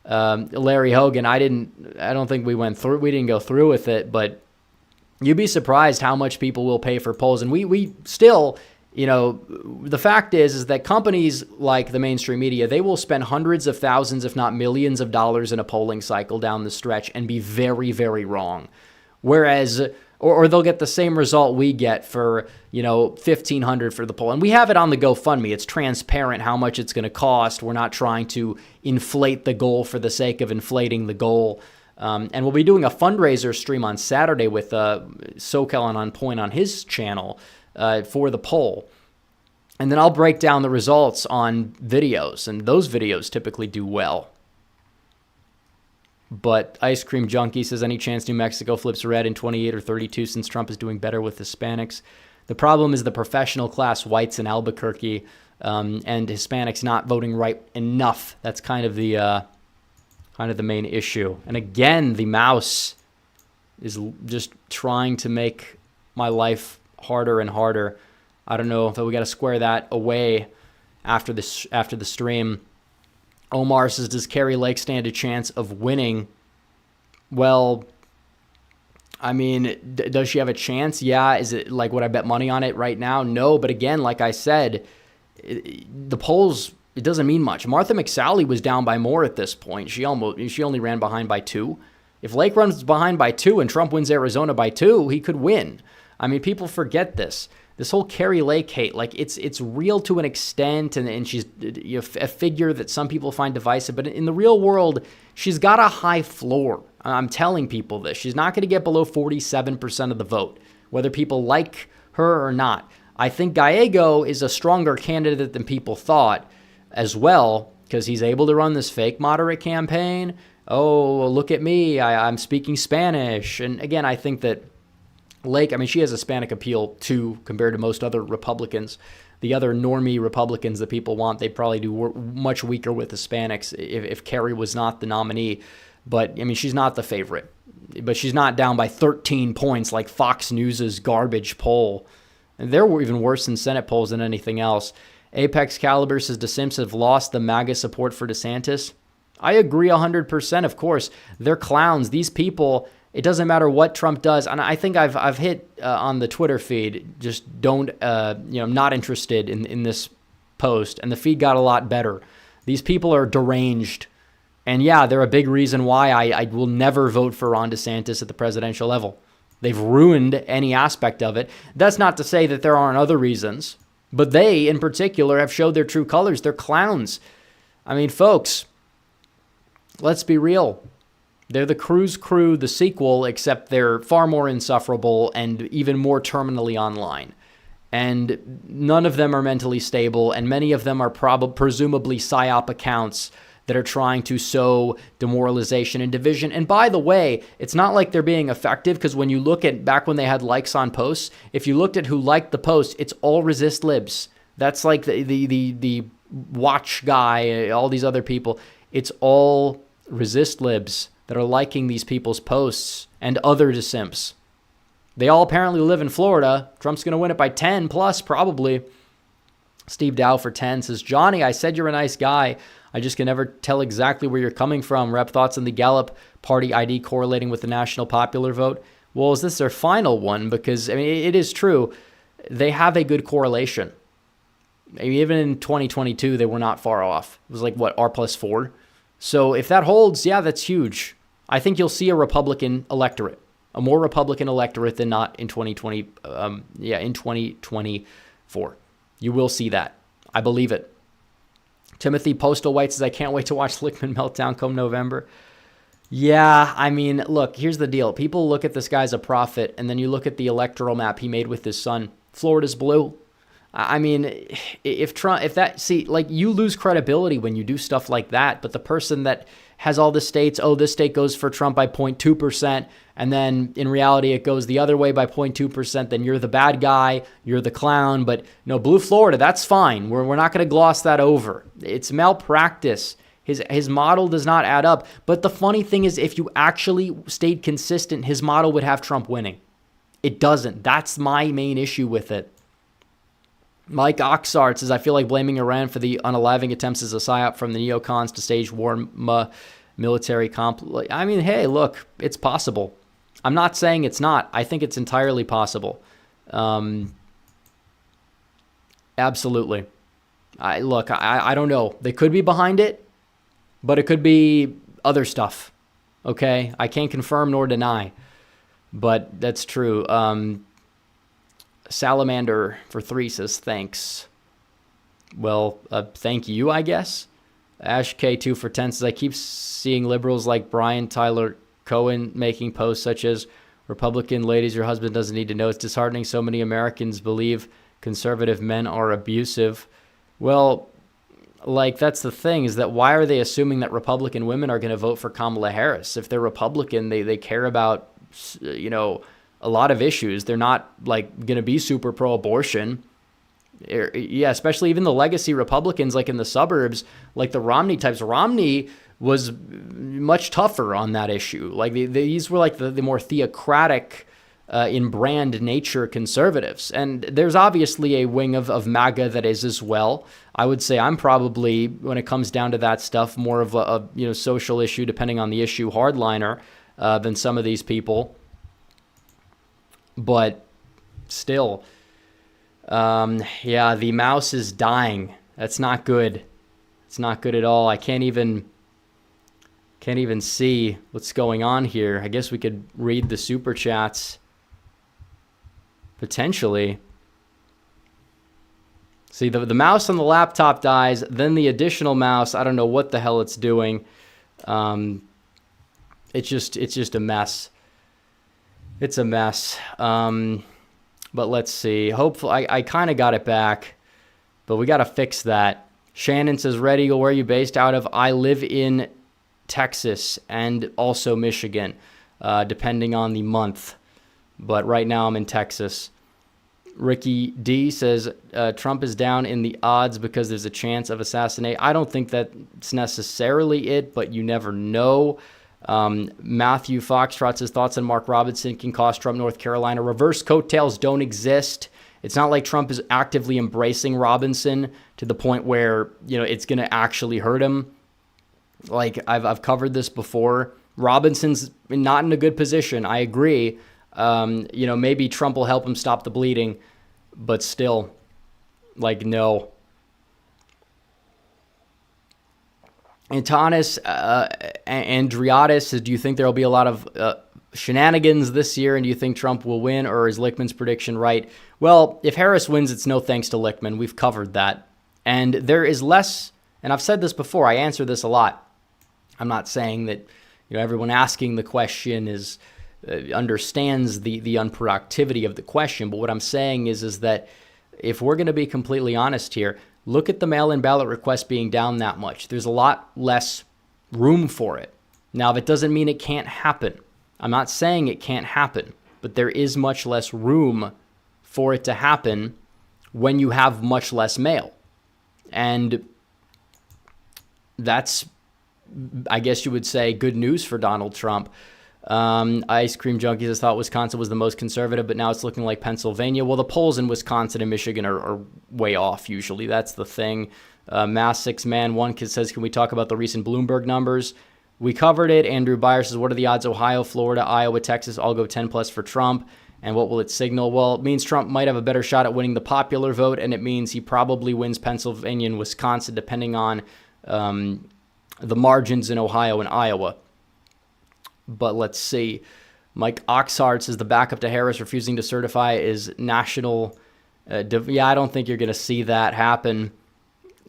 Larry Hogan. I don't think we didn't go through with it, but you'd be surprised how much people will pay for polls. And we still, the fact is that companies like the mainstream media, they will spend hundreds of thousands, if not millions of dollars in a polling cycle down the stretch and be very, very wrong. Whereas or they'll get the same result we get for, $1,500 for the poll. And we have it on the GoFundMe. It's transparent how much it's going to cost. We're not trying to inflate the goal for the sake of inflating the goal. And we'll be doing a fundraiser stream on Saturday with SoCal and On Point on his channel for the poll. And then I'll break down the results on videos, and those videos typically do well. But Ice Cream Junkie says, any chance New Mexico flips red in 28 or 32 since Trump is doing better with Hispanics? The problem is the professional class whites in Albuquerque and Hispanics not voting right enough. That's kind of the main issue. And again, the mouse is just trying to make my life harder and harder. I don't know if we got to square that away after the stream. Omar says, does Kari Lake stand a chance of winning? Well, I mean, does she have a chance? Yeah. Is it like, would I bet money on it right now? No. But again, like I said, the polls, it doesn't mean much. Martha McSally was down by more at this point. She only ran behind by 2. If Lake runs behind by 2 and Trump wins Arizona by 2, he could win. I mean, people forget this. This whole Kari Lake hate, like it's real to an extent, and she's a figure that some people find divisive. But in the real world, she's got a high floor. I'm telling people this. She's not going to get below 47% of the vote, whether people like her or not. I think Gallego is a stronger candidate than people thought as well, because he's able to run this fake moderate campaign. Oh, look at me. I'm speaking Spanish. And again, I think that Lake, I mean, she has Hispanic appeal too, compared to most other Republicans. The other normie Republicans that people want, they'd probably do much weaker with Hispanics if Kari was not the nominee. But, I mean, she's not the favorite. But she's not down by 13 points like Fox News' garbage poll. And they're even worse in Senate polls than anything else. Apex Caliber says DeSantis have lost the MAGA support for DeSantis. I agree 100%, of course. They're clowns. These people, it doesn't matter what Trump does. And I think I've hit on the Twitter feed, just don't, not interested in this post. And the feed got a lot better. These people are deranged. And yeah, they're a big reason why I will never vote for Ron DeSantis at the presidential level. They've ruined any aspect of it. That's not to say that there aren't other reasons. But they, in particular, have showed their true colors. They're clowns. I mean, folks, let's be real. They're the Cruise Crew, the sequel, except they're far more insufferable and even more terminally online. And none of them are mentally stable, and many of them are presumably PSYOP accounts that are trying to sow demoralization and division. And by the way, it's not like they're being effective, because when you look at back when they had likes on posts, if you looked at who liked the post, it's all resist libs. That's like the watch guy, all these other people. It's all resist libs that are liking these people's posts and other dissimps. They all apparently live in Florida. Trump's going to win it by 10 plus, probably. Steve Dow for 10 says, Johnny, I said you're a nice guy. I just can never tell exactly where you're coming from. Rep, thoughts on the Gallup party ID correlating with the national popular vote? Well, is this their final one? Because, I mean, it is true. They have a good correlation. Even in 2022, they were not far off. It was like, what, R+4? So if that holds, yeah, that's huge. I think you'll see a Republican electorate, a more Republican electorate than not in 2020. In 2024. You will see that. I believe it. Timothy Postal White says, I can't wait to watch Lickman Meltdown come November. Yeah, I mean, look, here's the deal. People look at this guy as a prophet, and then you look at the electoral map he made with his son. Florida's blue. I mean, you lose credibility when you do stuff like that, but the person that has all the states, this state goes for Trump by 0.2%, and then in reality it goes the other way by 0.2%, then you're the bad guy, you're the clown. But no, blue Florida, that's fine. We're not going to gloss that over. It's malpractice. His model does not add up. But the funny thing is, if you actually stayed consistent, his model would have Trump winning. It doesn't. That's my main issue with it. Mike Oxart says, I feel like blaming Iran for the unaliving attempts as a psyop from the neocons to stage war military conflict. I mean, hey, look, it's possible. I'm not saying it's not. I think it's entirely possible. Absolutely. I don't know. They could be behind it, but it could be other stuff. Okay? I can't confirm nor deny. But that's true. Salamander for 3 says thanks. Well, thank you, I guess. Ash K2 for 10 says, I keep seeing liberals like Brian Tyler Cohen making posts such as, Republican ladies, your husband doesn't need to know. It's disheartening. So many Americans believe conservative men are abusive. Well, like, that's the thing, is that why are they assuming that Republican women are going to vote for Kamala Harris? If they're Republican, they care about, a lot of issues. They're not, like, going to be super pro-abortion. Yeah, especially even the legacy Republicans, like in the suburbs, like the Romney types. Romney was much tougher on that issue. Like these were like the more theocratic in brand nature conservatives. And there's obviously a wing of MAGA that is as well. I would say I'm probably, when it comes down to that stuff, more of a social issue, depending on the issue, hardliner than some of these people. But still, the mouse is dying. That's not good. It's not good at all. I can't even see what's going on here. I guess we could read the super chats. Potentially. See, the mouse on the laptop dies, then the additional mouse, I don't know what the hell it's doing. It's just a mess. It's a mess. But let's see. Hopefully, I kind of got it back, but we got to fix that. Shannon says, Red Eagle, where are you based out of? I live in Texas and also Michigan, depending on the month. But right now I'm in Texas. Ricky D says, Trump is down in the odds because there's a chance of assassination. I don't think that's necessarily it, but you never know. Matthew Foxtrot says, thoughts on Mark Robinson can cost Trump North Carolina. Reverse coattails don't exist. It's not like Trump is actively embracing Robinson to the point where, it's going to actually hurt him. Like, I've covered this before. Robinson's not in a good position. I agree. Maybe Trump will help him stop the bleeding, but still, like, no. Antanis Andriatis says, do you think there will be a lot of shenanigans this year, and do you think Trump will win, or is Lichtman's prediction right? Well, if Harris wins, it's no thanks to Lichtman. We've covered that. And there is less, and I've said this before, I answer this a lot. I'm not saying that everyone asking the question is understands the unproductivity of the question, but what I'm saying is that if we're going to be completely honest here, look at the mail-in ballot request being down that much. There's a lot less room for it. Now, that doesn't mean it can't happen. I'm not saying it can't happen, but there is much less room for it to happen when you have much less mail. And that's, I guess you would say, good news for Donald Trump. Ice Cream Junkies has thought Wisconsin was the most conservative, but now it's looking like Pennsylvania. Well, the polls in Wisconsin and Michigan are way off usually. That's the thing. Mass 6 Man 1 kid says, can we talk about the recent Bloomberg numbers? We covered it. Andrew Byers says, what are the odds Ohio, Florida, Iowa, Texas all go 10 plus for Trump? And what will it signal? Well, it means Trump might have a better shot at winning the popular vote, and it means he probably wins Pennsylvania and Wisconsin, depending on the margins in Ohio and Iowa. But let's see. Mike Oxhart says the backup to Harris refusing to certify is national. I don't think you're going to see that happen,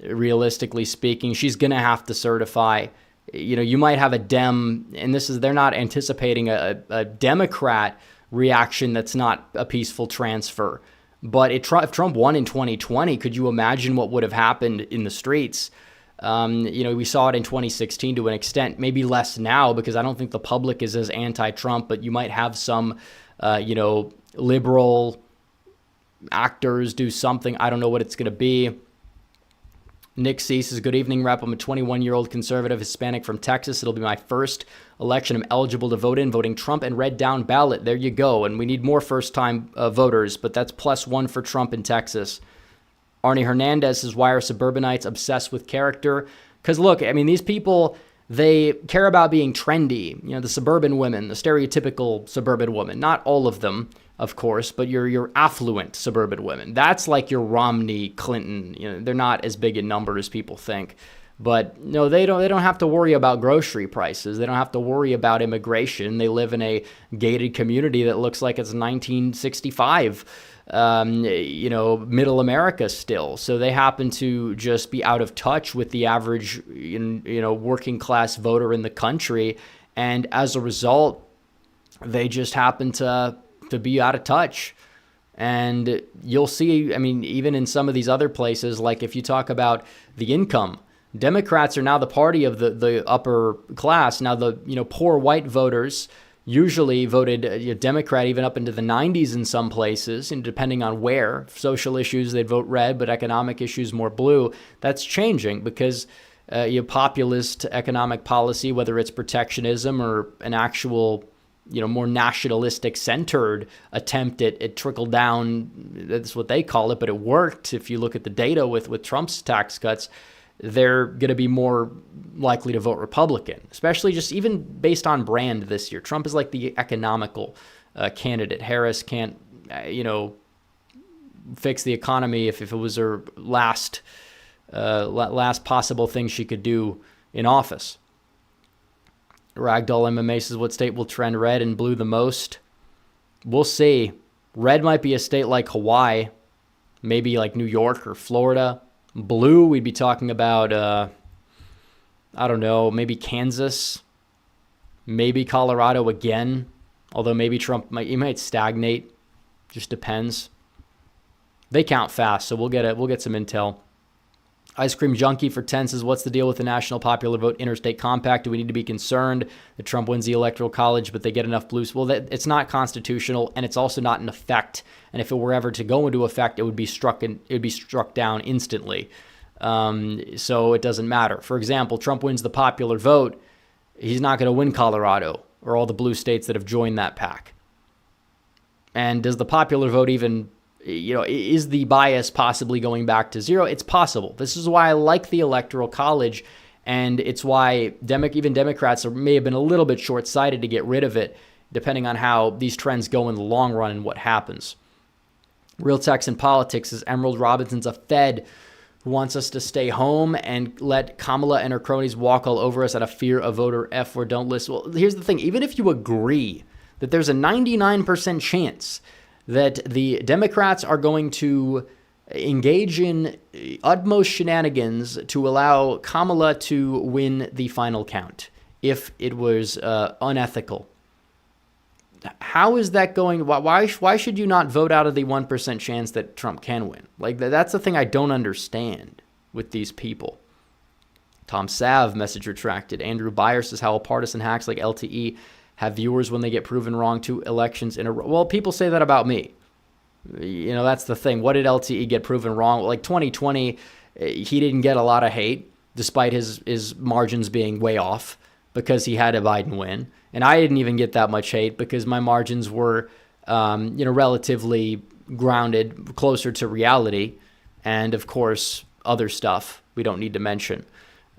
realistically speaking. She's going to have to certify. You might have a Dem, and they're not anticipating a Democrat reaction that's not a peaceful transfer. But if Trump won in 2020, could you imagine what would have happened in the streets? We saw it in 2016 to an extent, maybe less now, because I don't think the public is as anti-Trump, but you might have some, liberal actors do something. I don't know what it's going to be. Nick C says, good evening, Rep. I'm a 21-year-old conservative Hispanic from Texas. It'll be my first election I'm eligible to vote in, voting Trump and red down ballot. There you go. And we need more first-time voters, but that's +1 for Trump in Texas. Arnie Hernandez says, why are suburbanites obsessed with character? Because look, these people, they care about being trendy. The suburban women, the stereotypical suburban woman. Not all of them, of course, but your affluent suburban women. That's like your Romney, Clinton. They're not as big in number as people think. But no, they don't have to worry about grocery prices. They don't have to worry about immigration. They live in a gated community that looks like it's 1965, middle America still. So they happen to just be out of touch with the average, working class voter in the country. And as a result, they just happen to be out of touch. And you'll see, even in some of these other places, like if you talk about the income, Democrats are now the party of the upper class. Now the poor white voters usually voted Democrat even up into the 90s in some places, and depending on where. Social issues, they'd vote red, but economic issues more blue. That's changing because populist economic policy, whether it's protectionism or an actual more nationalistic centered attempt at trickle down, that's what they call it, but it worked. If you look at the data with Trump's tax cuts, they're going to be more likely to vote Republican, especially just even based on brand this year. Trump is like the economical candidate. Harris can't, fix the economy if it was her last possible thing she could do in office. Ragdoll MMA says, what state will trend red and blue the most? We'll see. Red might be a state like Hawaii, maybe like New York or Florida. Blue, we'd be talking about, maybe Kansas, maybe Colorado again, although maybe Trump might stagnate. Just depends. They count fast, so we'll get some intel. Ice Cream Junkie for 10 says, what's the deal with the National Popular Vote Interstate Compact? Do we need to be concerned that Trump wins the Electoral College, but they get enough blues? Well, it's not constitutional, and it's also not in effect. And if it were ever to go into effect, it would be struck down instantly. So it doesn't matter. For example, Trump wins the popular vote. He's not going to win Colorado or all the blue states that have joined that pack. And does the popular vote even... is the bias possibly going back to zero? It's possible. This is why I like the Electoral College, and it's why even Democrats may have been a little bit short-sighted to get rid of it, depending on how these trends go in the long run and what happens. Real Texan Politics says, Emerald Robinson's a Fed who wants us to stay home and let Kamala and her cronies walk all over us out of fear of voter F or don't listen. Well, here's the thing. Even if you agree that there's a 99% chance that the Democrats are going to engage in utmost shenanigans to allow Kamala to win the final count if it was unethical. How is that going? Why should you not vote out of the 1% chance that Trump can win? Like, that's the thing I don't understand with these people. Tom Sav, message retracted. Andrew Byer says, how will partisan hacks like LTE have viewers when they get proven wrong 2 elections in a row? Well, people say that about me. That's the thing. What did LTE get proven wrong? Like 2020, he didn't get a lot of hate, despite his margins being way off, because he had a Biden win. And I didn't even get that much hate because my margins were, relatively grounded, closer to reality. And of course, other stuff we don't need to mention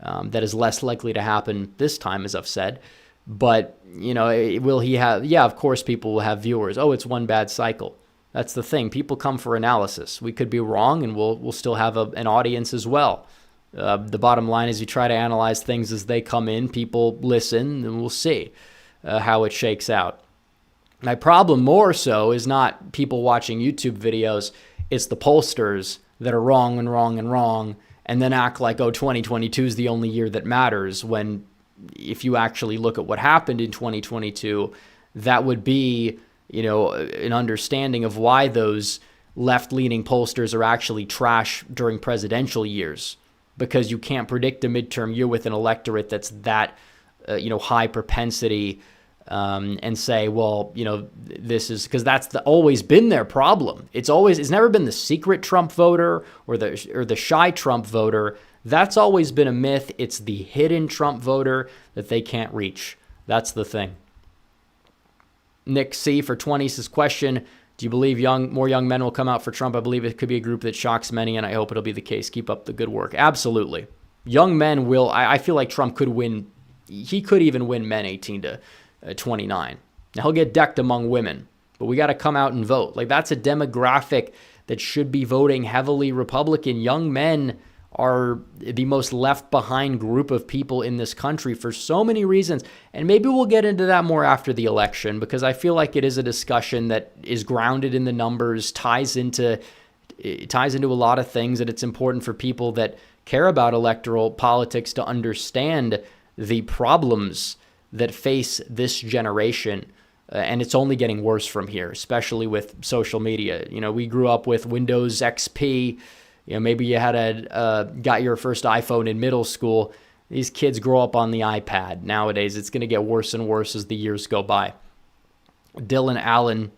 that is less likely to happen this time, as I've said. But, will he have... Yeah, of course people will have viewers. Oh, it's one bad cycle. That's the thing. People come for analysis. We could be wrong, and we'll still have an audience as well. The bottom line is you try to analyze things as they come in. People listen, and we'll see how it shakes out. My problem more so is not people watching YouTube videos. It's the pollsters that are wrong and wrong and wrong, and then act like, 2022 is the only year that matters, when if you actually look at what happened in 2022, that would be, an understanding of why those left-leaning pollsters are actually trash during presidential years, because you can't predict a midterm year with an electorate that's that, high propensity, and say, well, this is because that's always been their problem. It's never been the secret Trump voter or the shy Trump voter. That's always been a myth. It's the hidden Trump voter that they can't reach. That's the thing. Nick C. for 20 says, question, do you believe more young men will come out for Trump? I believe it could be a group that shocks many, and I hope it'll be the case. Keep up the good work. Absolutely. Young men will. I feel like Trump could win. He could even win men 18 to 29. Now, he'll get decked among women, but we got to come out and vote. Like, that's a demographic that should be voting heavily Republican. Young men are the most left behind group of people in this country for so many reasons. And maybe we'll get into that more after the election, because I feel like it is a discussion that is grounded in the numbers, ties into a lot of things, that it's important for people that care about electoral politics to understand the problems that face this generation. And it's only getting worse from here, especially with social media. We grew up with Windows XP. Maybe you had got your first iPhone in middle school. These kids grow up on the iPad. Nowadays, it's going to get worse and worse as the years go by. Dylan Allen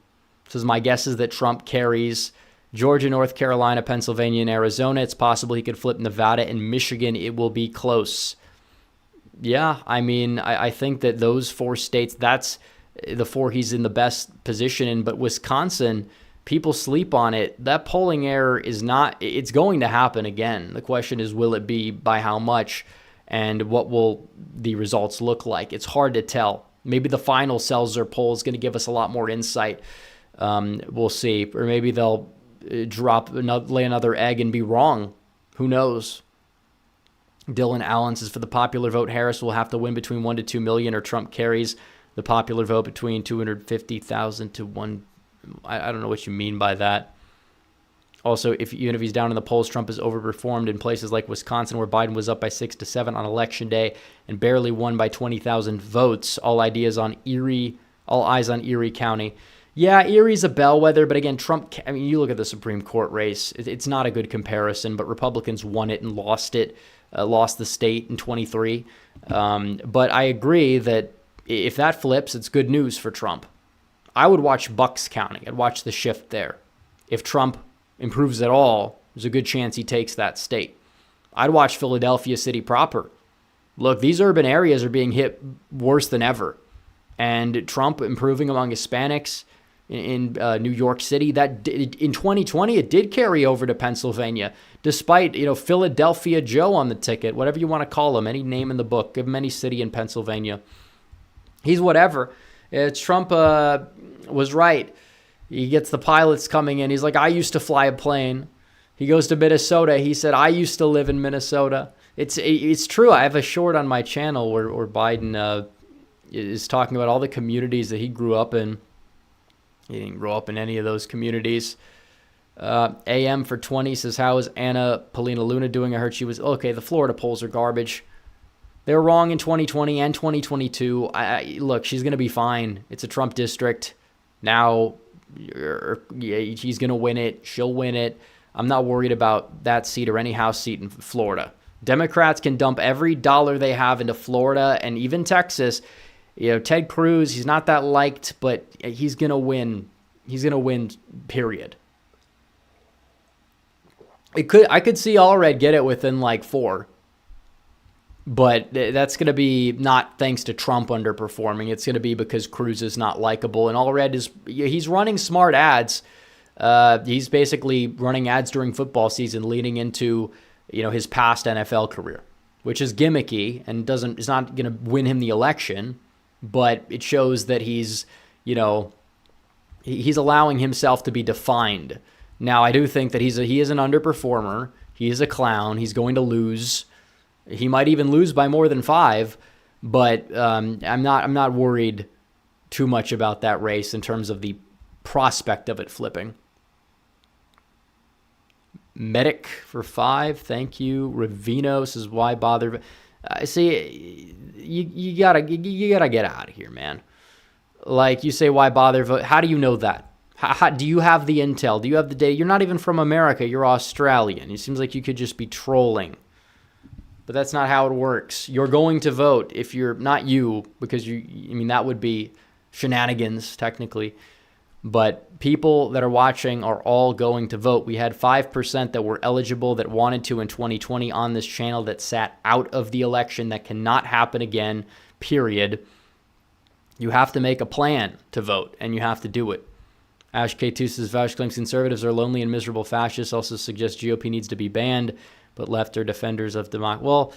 says, my guess is that Trump carries Georgia, North Carolina, Pennsylvania, and Arizona. It's possible he could flip Nevada and Michigan. It will be close. Yeah, I think that those 4 states, that's the 4 he's in the best position in. But Wisconsin, people sleep on it. That polling error it's going to happen again. The question is, will it be by how much, and what will the results look like? It's hard to tell. Maybe the final Seltzer poll is going to give us a lot more insight. We'll see. Or maybe they'll lay another egg and be wrong. Who knows? Dylan Allen says, for the popular vote, Harris will have to win between 1 to 2 million, or Trump carries the popular vote between 250,000 to 1. I don't know what you mean by that. Also, even if he's down in the polls, Trump has overperformed in places like Wisconsin, where Biden was up by 6 to 7 on election day and barely won by 20,000 votes. All eyes on Erie County. Yeah, Erie's a bellwether, but again, Trump, you look at the Supreme Court race, it's not a good comparison, but Republicans won it and lost the state in 23. But I agree that if that flips, it's good news for Trump. I would watch Bucks County. I'd watch the shift there. If Trump improves at all, there's a good chance he takes that state. I'd watch Philadelphia city proper. Look, these urban areas are being hit worse than ever. And Trump improving among Hispanics in New York City, that in 2020, it did carry over to Pennsylvania, despite, Philadelphia Joe on the ticket, whatever you want to call him, any name in the book, give him any city in Pennsylvania. He's whatever. Trump was right. He gets the pilots coming in. He's like, I used to fly a plane. He goes to Minnesota. He said, I used to live in Minnesota. It's true. I have a short on my channel where Biden is talking about all the communities that he grew up in. He didn't grow up in any of those communities. AM for 20 says, how is Anna Paulina Luna doing? I heard she was, okay, the Florida polls are garbage. They were wrong in 2020 and 2022. Look, she's going to be fine. It's a Trump district. Now, she's going to win it. She'll win it. I'm not worried about that seat or any House seat in Florida. Democrats can dump every dollar they have into Florida and even Texas. Ted Cruz, he's not that liked, but he's going to win. He's going to win, period. I could see Allred get it within like 4. But that's going to be not thanks to Trump underperforming. It's going to be because Cruz is not likable. And Allred he's running smart ads. He's basically running ads during football season leading into, his past NFL career, which is gimmicky and is not going to win him the election. But it shows that he's allowing himself to be defined. Now, I do think that he is an underperformer. He is a clown. He's going to lose. He might even lose by more than 5, but I'm not worried too much about that race in terms of the prospect of it flipping. Medic for 5, thank you. Ravino says, why bother? See, you gotta get out of here, man. Like you say, why bother vote? How do you know that? How do you have the intel? Do you have the data? You're not even from America. You're Australian. It seems like you could just be trolling. But that's not how it works. You're going to vote if you're not you, because that would be shenanigans technically. But people that are watching are all going to vote. We had 5% that were eligible that wanted to in 2020 on this channel that sat out of the election. That cannot happen again, period. You have to make a plan to vote, and you have to do it. Ash K2 says, Vouch claims conservatives are lonely and miserable fascists. Also suggests GOP needs to be banned, but left are defenders of democracy. Well,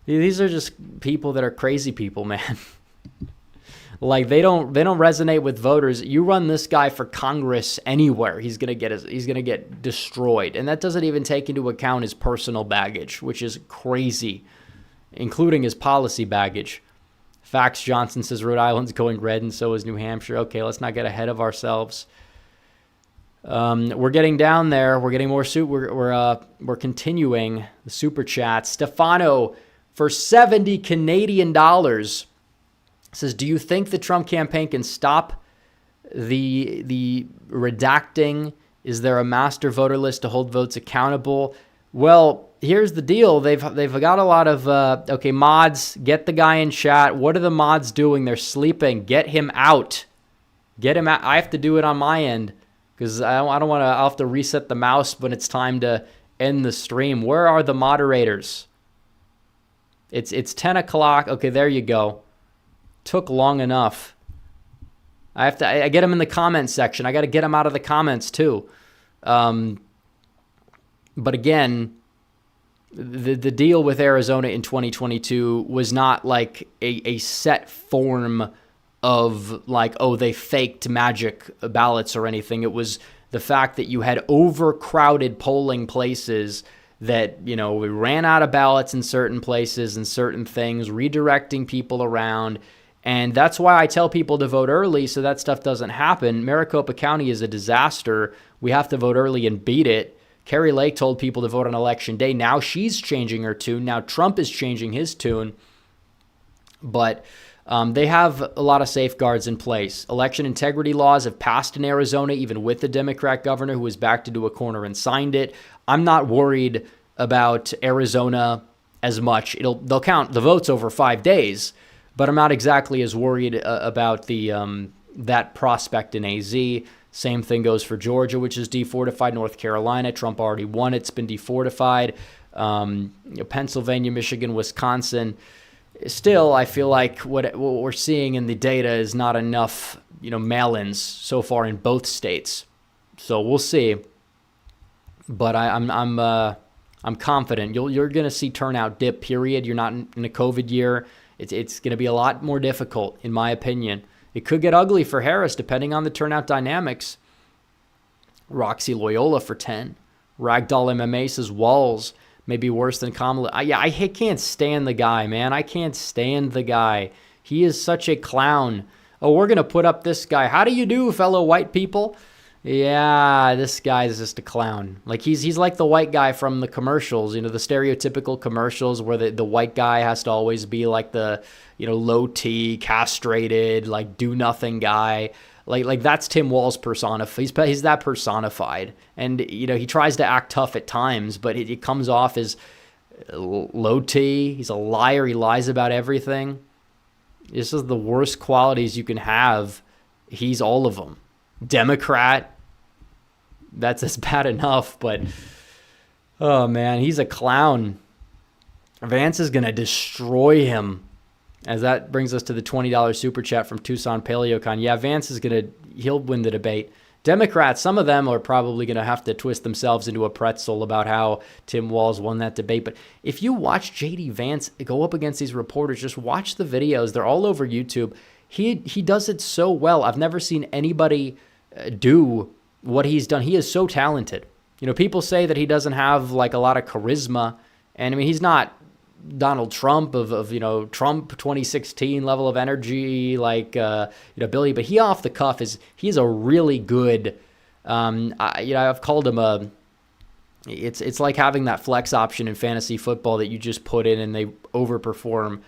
these are just people that are crazy people, man. Like they don't resonate with voters. You run this guy for Congress anywhere, he's gonna get destroyed, and that doesn't even take into account his personal baggage, which is crazy, including his policy baggage. Fax Johnson says Rhode Island's going red, and so is New Hampshire. Okay, let's not get ahead of ourselves. We're getting down there. We're getting more we're continuing the super chat. Stefano for 70 Canadian dollars says, do you think the Trump campaign can stop the redacting? Is there a master voter list to hold votes accountable? Well, here's the deal. They've got a lot of okay, mods, get the guy in chat. What are the mods doing? They're sleeping. Get him out. Get him out. I have to do it on my end because I don't want to. I'll have to reset the mouse when it's time to end the stream. Where are the moderators? It's 10 o'clock. Okay, there you go. Took long enough. I get him in the comments section. I got to get him out of the comments too. But again, the deal with Arizona in 2022 was not like a set form of like, oh, they faked magic ballots or anything. It was the fact that you had overcrowded polling places that, we ran out of ballots in certain places and certain things, redirecting people around. And that's why I tell people to vote early so that stuff doesn't happen. Maricopa County is a disaster. We have to vote early and beat it. Carrie Lake told people to vote on Election Day. Now she's changing her tune. Now Trump is changing his tune. But they have a lot of safeguards in place. Election integrity laws have passed in Arizona, even with the Democrat governor who was backed into a corner and signed it. I'm not worried about Arizona as much. They'll count the votes over 5 days, but I'm not exactly as worried about that prospect in AZ. Same thing goes for Georgia, which is defortified. North Carolina, Trump already won. It's been defortified. Pennsylvania, Michigan, Wisconsin. Still, I feel like what we're seeing in the data is not enough, mail-ins so far in both states. So we'll see. But I'm confident you're going to see turnout dip. Period. You're not in a COVID year. It's going to be a lot more difficult, in my opinion. It could get ugly for Harris, depending on the turnout dynamics. Roxy Loyola for 10. Ragdoll MMA says Walls may be worse than Kamala. I can't stand the guy, man. I can't stand the guy. He is such a clown. Oh, we're going to put up this guy. How do you do, fellow white people? Yeah, this guy is just a clown. Like he's like the white guy from the commercials, the stereotypical commercials where the white guy has to always be like the, low T, castrated, like do nothing guy. Like that's Tim Walz personified. He's that personified. And, he tries to act tough at times, but it comes off as low T. He's a liar. He lies about everything. This is the worst qualities you can have. He's all of them. Democrat, that's bad enough, but oh man, he's a clown. Vance is going to destroy him. As that brings us to the $20 super chat from Tucson Paleocon. Yeah, Vance he'll win the debate. Democrats, some of them are probably going to have to twist themselves into a pretzel about how Tim Walz won that debate. But if you watch J.D. Vance go up against these reporters, just watch the videos. They're all over YouTube. He does it so well. I've never seen anybody do what he's done. He is so talented. People say that he doesn't have like a lot of charisma, and I mean he's not Donald Trump of Trump 2016 level of energy like Billy, but he off the cuff he's a really good I've called him it's like having that flex option in fantasy football that you just put in and they overperform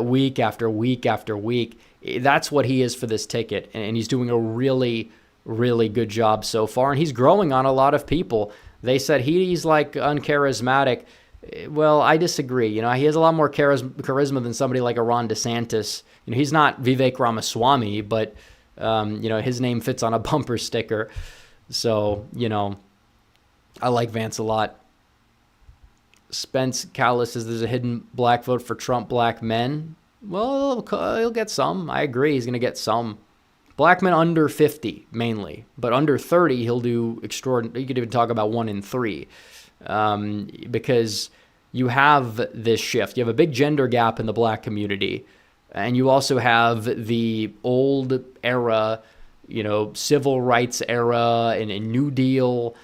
week after week after week. That's what he is for this ticket, and he's doing a really, really good job so far, and he's growing on a lot of people. They said he's like uncharismatic. Well, I disagree. He has a lot more charisma than somebody like a Ron DeSantis. He's not Vivek Ramaswamy, but his name fits on a bumper sticker. So, I like Vance a lot. Spence Callis says there's a hidden black vote for Trump black men. Well, he'll get some. I agree. He's going to get some. Black men under 50, mainly. But under 30, he'll do extraordinary. You could even talk about 1 in 3. Because you have this shift. You have a big gender gap in the black community. And you also have the old era, civil rights era and a New Deal,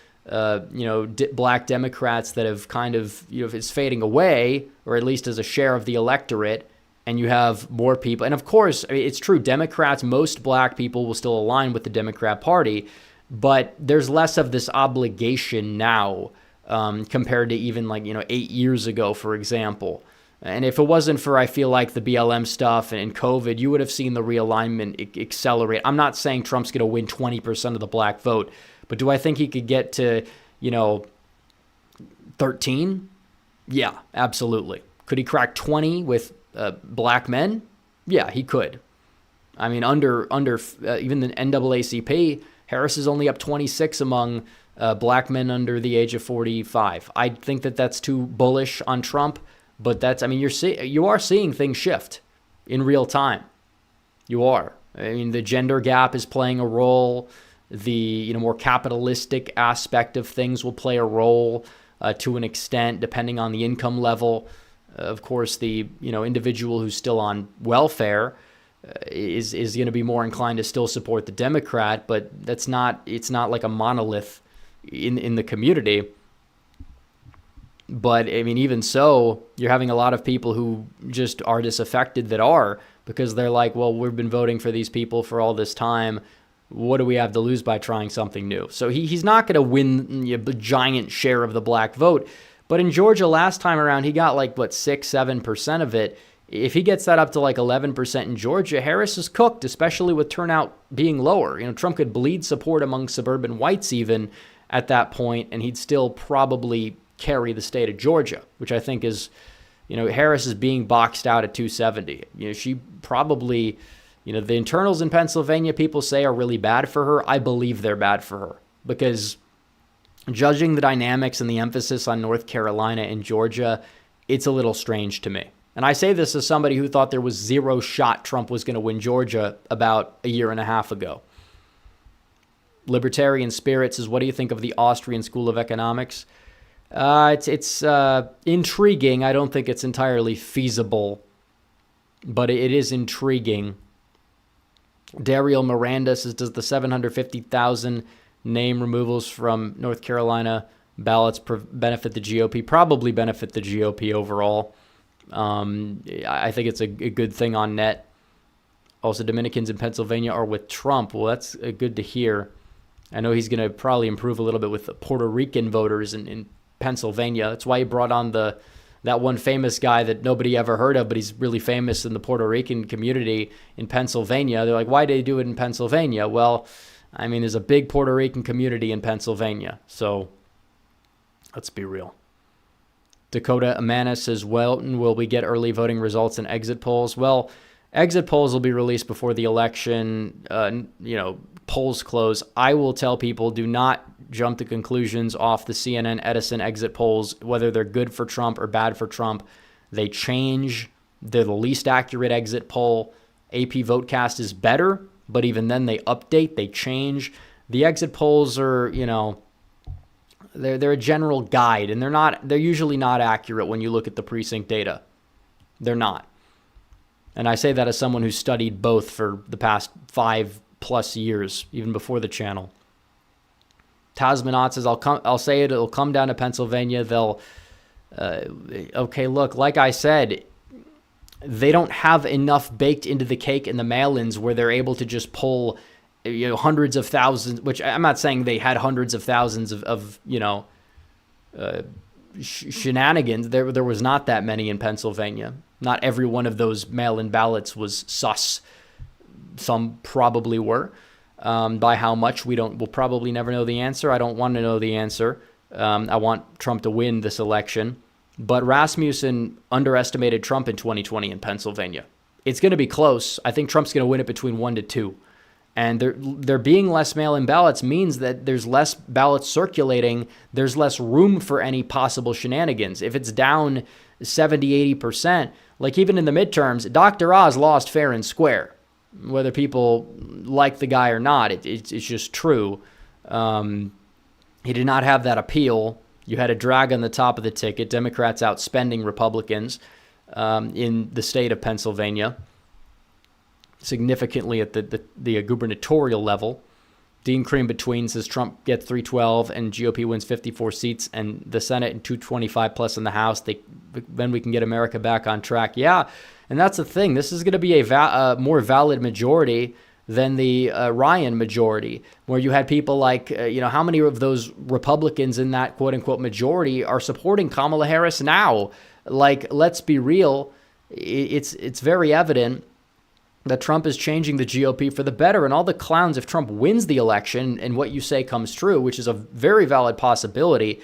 black Democrats that have kind of, it's fading away, or at least as a share of the electorate. And you have more people. And of course, it's true, Democrats, most black people will still align with the Democrat Party, but there's less of this obligation now compared to even 8 years ago, for example. And if it wasn't for, I feel like, the BLM stuff and COVID, you would have seen the realignment accelerate. I'm not saying Trump's going to win 20% of the black vote, but do I think he could get to, 13? Yeah, absolutely. Could he crack 20 with black men? Yeah, he could. I mean, under even the NAACP, Harris is only up 26 among black men under the age of 45. I think that's too bullish on Trump, but you are seeing things shift in real time. You are. I mean, the gender gap is playing a role. The more capitalistic aspect of things will play a role to an extent, depending on the income level. Of course, the individual who's still on welfare is going to be more inclined to still support the Democrat, but it's not like a monolith in the community. But I mean, even so, you're having a lot of people who just are disaffected because they're like, well, we've been voting for these people for all this time. What do we have to lose by trying something new? So he's not going to win a giant share of the black vote. But in Georgia last time around, he got 6-7% of it. If he gets that up to 11% in Georgia, Harris is cooked, especially with turnout being lower. Trump could bleed support among suburban whites even at that point, and he'd still probably carry the state of Georgia, which I think is, Harris is being boxed out at 270. She probably, the internals in Pennsylvania people say are really bad for her. I believe they're bad for her because judging the dynamics and the emphasis on North Carolina and Georgia, it's a little strange to me. And I say this as somebody who thought there was zero shot Trump was going to win Georgia about a year and a half ago. Libertarian Spirit says, what do you think of the Austrian School of Economics? It's intriguing. I don't think it's entirely feasible, but it is intriguing. Daryl Miranda says, does the 750,000 name removals from North Carolina ballots benefit the GOP? Probably benefit the GOP overall. I think it's a good thing on net. Also, Dominicans in Pennsylvania are with Trump. Well, that's good to hear. I know he's going to probably improve a little bit with the Puerto Rican voters in Pennsylvania. That's why he brought on that one famous guy that nobody ever heard of, but he's really famous in the Puerto Rican community in Pennsylvania. They're like, why did he do it in Pennsylvania? Well, I mean, there's a big Puerto Rican community in Pennsylvania, so let's be real. Dakota Amana says, well, will we get early voting results and exit polls? Well, exit polls will be released before the election, polls close. I will tell people, do not jump to conclusions off the CNN Edison exit polls, whether they're good for Trump or bad for Trump. They change. They're the least accurate exit poll. AP Votecast is better, but even then they update, they change. The exit polls are, they're a general guide, and they're usually not accurate when you look at the precinct data. They're not. And I say that as someone who's studied both for the past 5+ years, even before the channel. Tasmanot says, I'll say it, it'll come down to Pennsylvania. They'll, okay, look, like I said, they don't have enough baked into the cake in the mail-ins where they're able to just pull, hundreds of thousands, which I'm not saying they had hundreds of thousands of shenanigans. There was not that many in Pennsylvania. Not every one of those mail-in ballots was sus. Some probably were. By how much, we'll probably never know the answer. I don't want to know the answer. I want Trump to win this election. But Rasmussen underestimated Trump in 2020 in Pennsylvania. It's going to be close. I think Trump's going to win it between 1-2. And there being less mail-in ballots means that there's less ballots circulating. There's less room for any possible shenanigans. If it's down 70-80%, like even in the midterms, Dr. Oz lost fair and square. Whether people like the guy or not, it's just true. He did not have that appeal. You had a drag on the top of the ticket. Democrats outspending Republicans in the state of Pennsylvania. significantly at the gubernatorial level. Dean Cream between says Trump gets 312 and GOP wins 54 seats and the Senate and 225 plus in the House. Then we can get America back on track. Yeah, and that's the thing. This is going to be a more valid majority than the Ryan majority, where you had people like, how many of those Republicans in that quote-unquote majority are supporting Kamala Harris now? Like, let's be real. It's very evident that Trump is changing the GOP for the better, and all the clowns, if Trump wins the election and what you say comes true, which is a very valid possibility,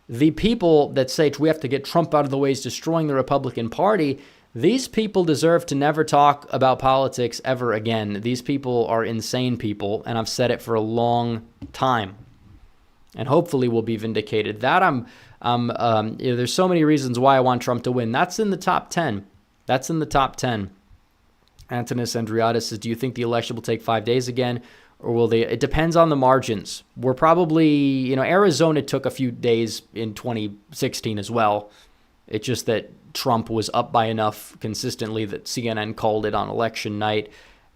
the people that say we have to get Trump out of the way is destroying the Republican Party, these people deserve to never talk about politics ever again. These people are insane people, and I've said it for a long time, and hopefully will be vindicated. That there's so many reasons why I want Trump to win. That's in the top 10. That's in the top 10. Antonis Andriadis says, do you think the election will take 5 days again, or will they? It depends on the margins. We're probably, Arizona took a few days in 2016 as well. It's just that Trump was up by enough consistently that CNN called it on election night,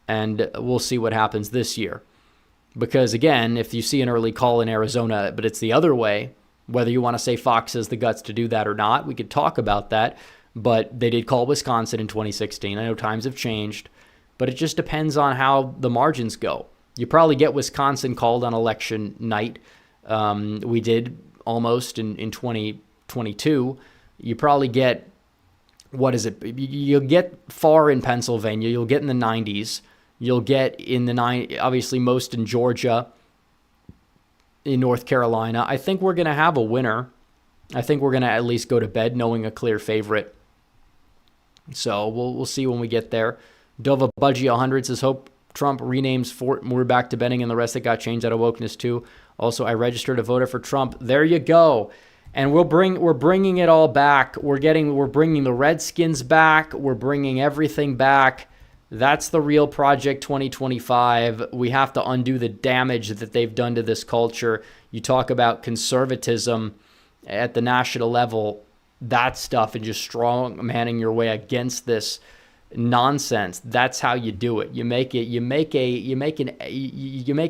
and we'll see what happens this year. Because again, if you see an early call in Arizona, but it's the other way, whether you want to say Fox has the guts to do that or not, we could talk about that. But they did call Wisconsin in 2016. I know times have changed, but it just depends on how the margins go. You probably get Wisconsin called on election night. We did almost in 2022. You probably get, you'll get far in Pennsylvania. You'll get in the 90s. You'll get in the obviously most in Georgia, in North Carolina. I think we're going to have a winner. I think we're going to at least go to bed knowing a clear favorite. So we'll see when we get there. Dova Budgie 100 says, hope Trump renames Fort Moore back to Benning and the rest that got changed out of wokeness too. Also, I registered a voter for Trump. There you go. And we're bringing it all back. We're bringing the Redskins back. We're bringing everything back. That's the real Project 2025. We have to undo the damage that they've done to this culture. You talk about conservatism at the national level, that stuff, and just strong manning your way against this nonsense. That's how you do it. You make an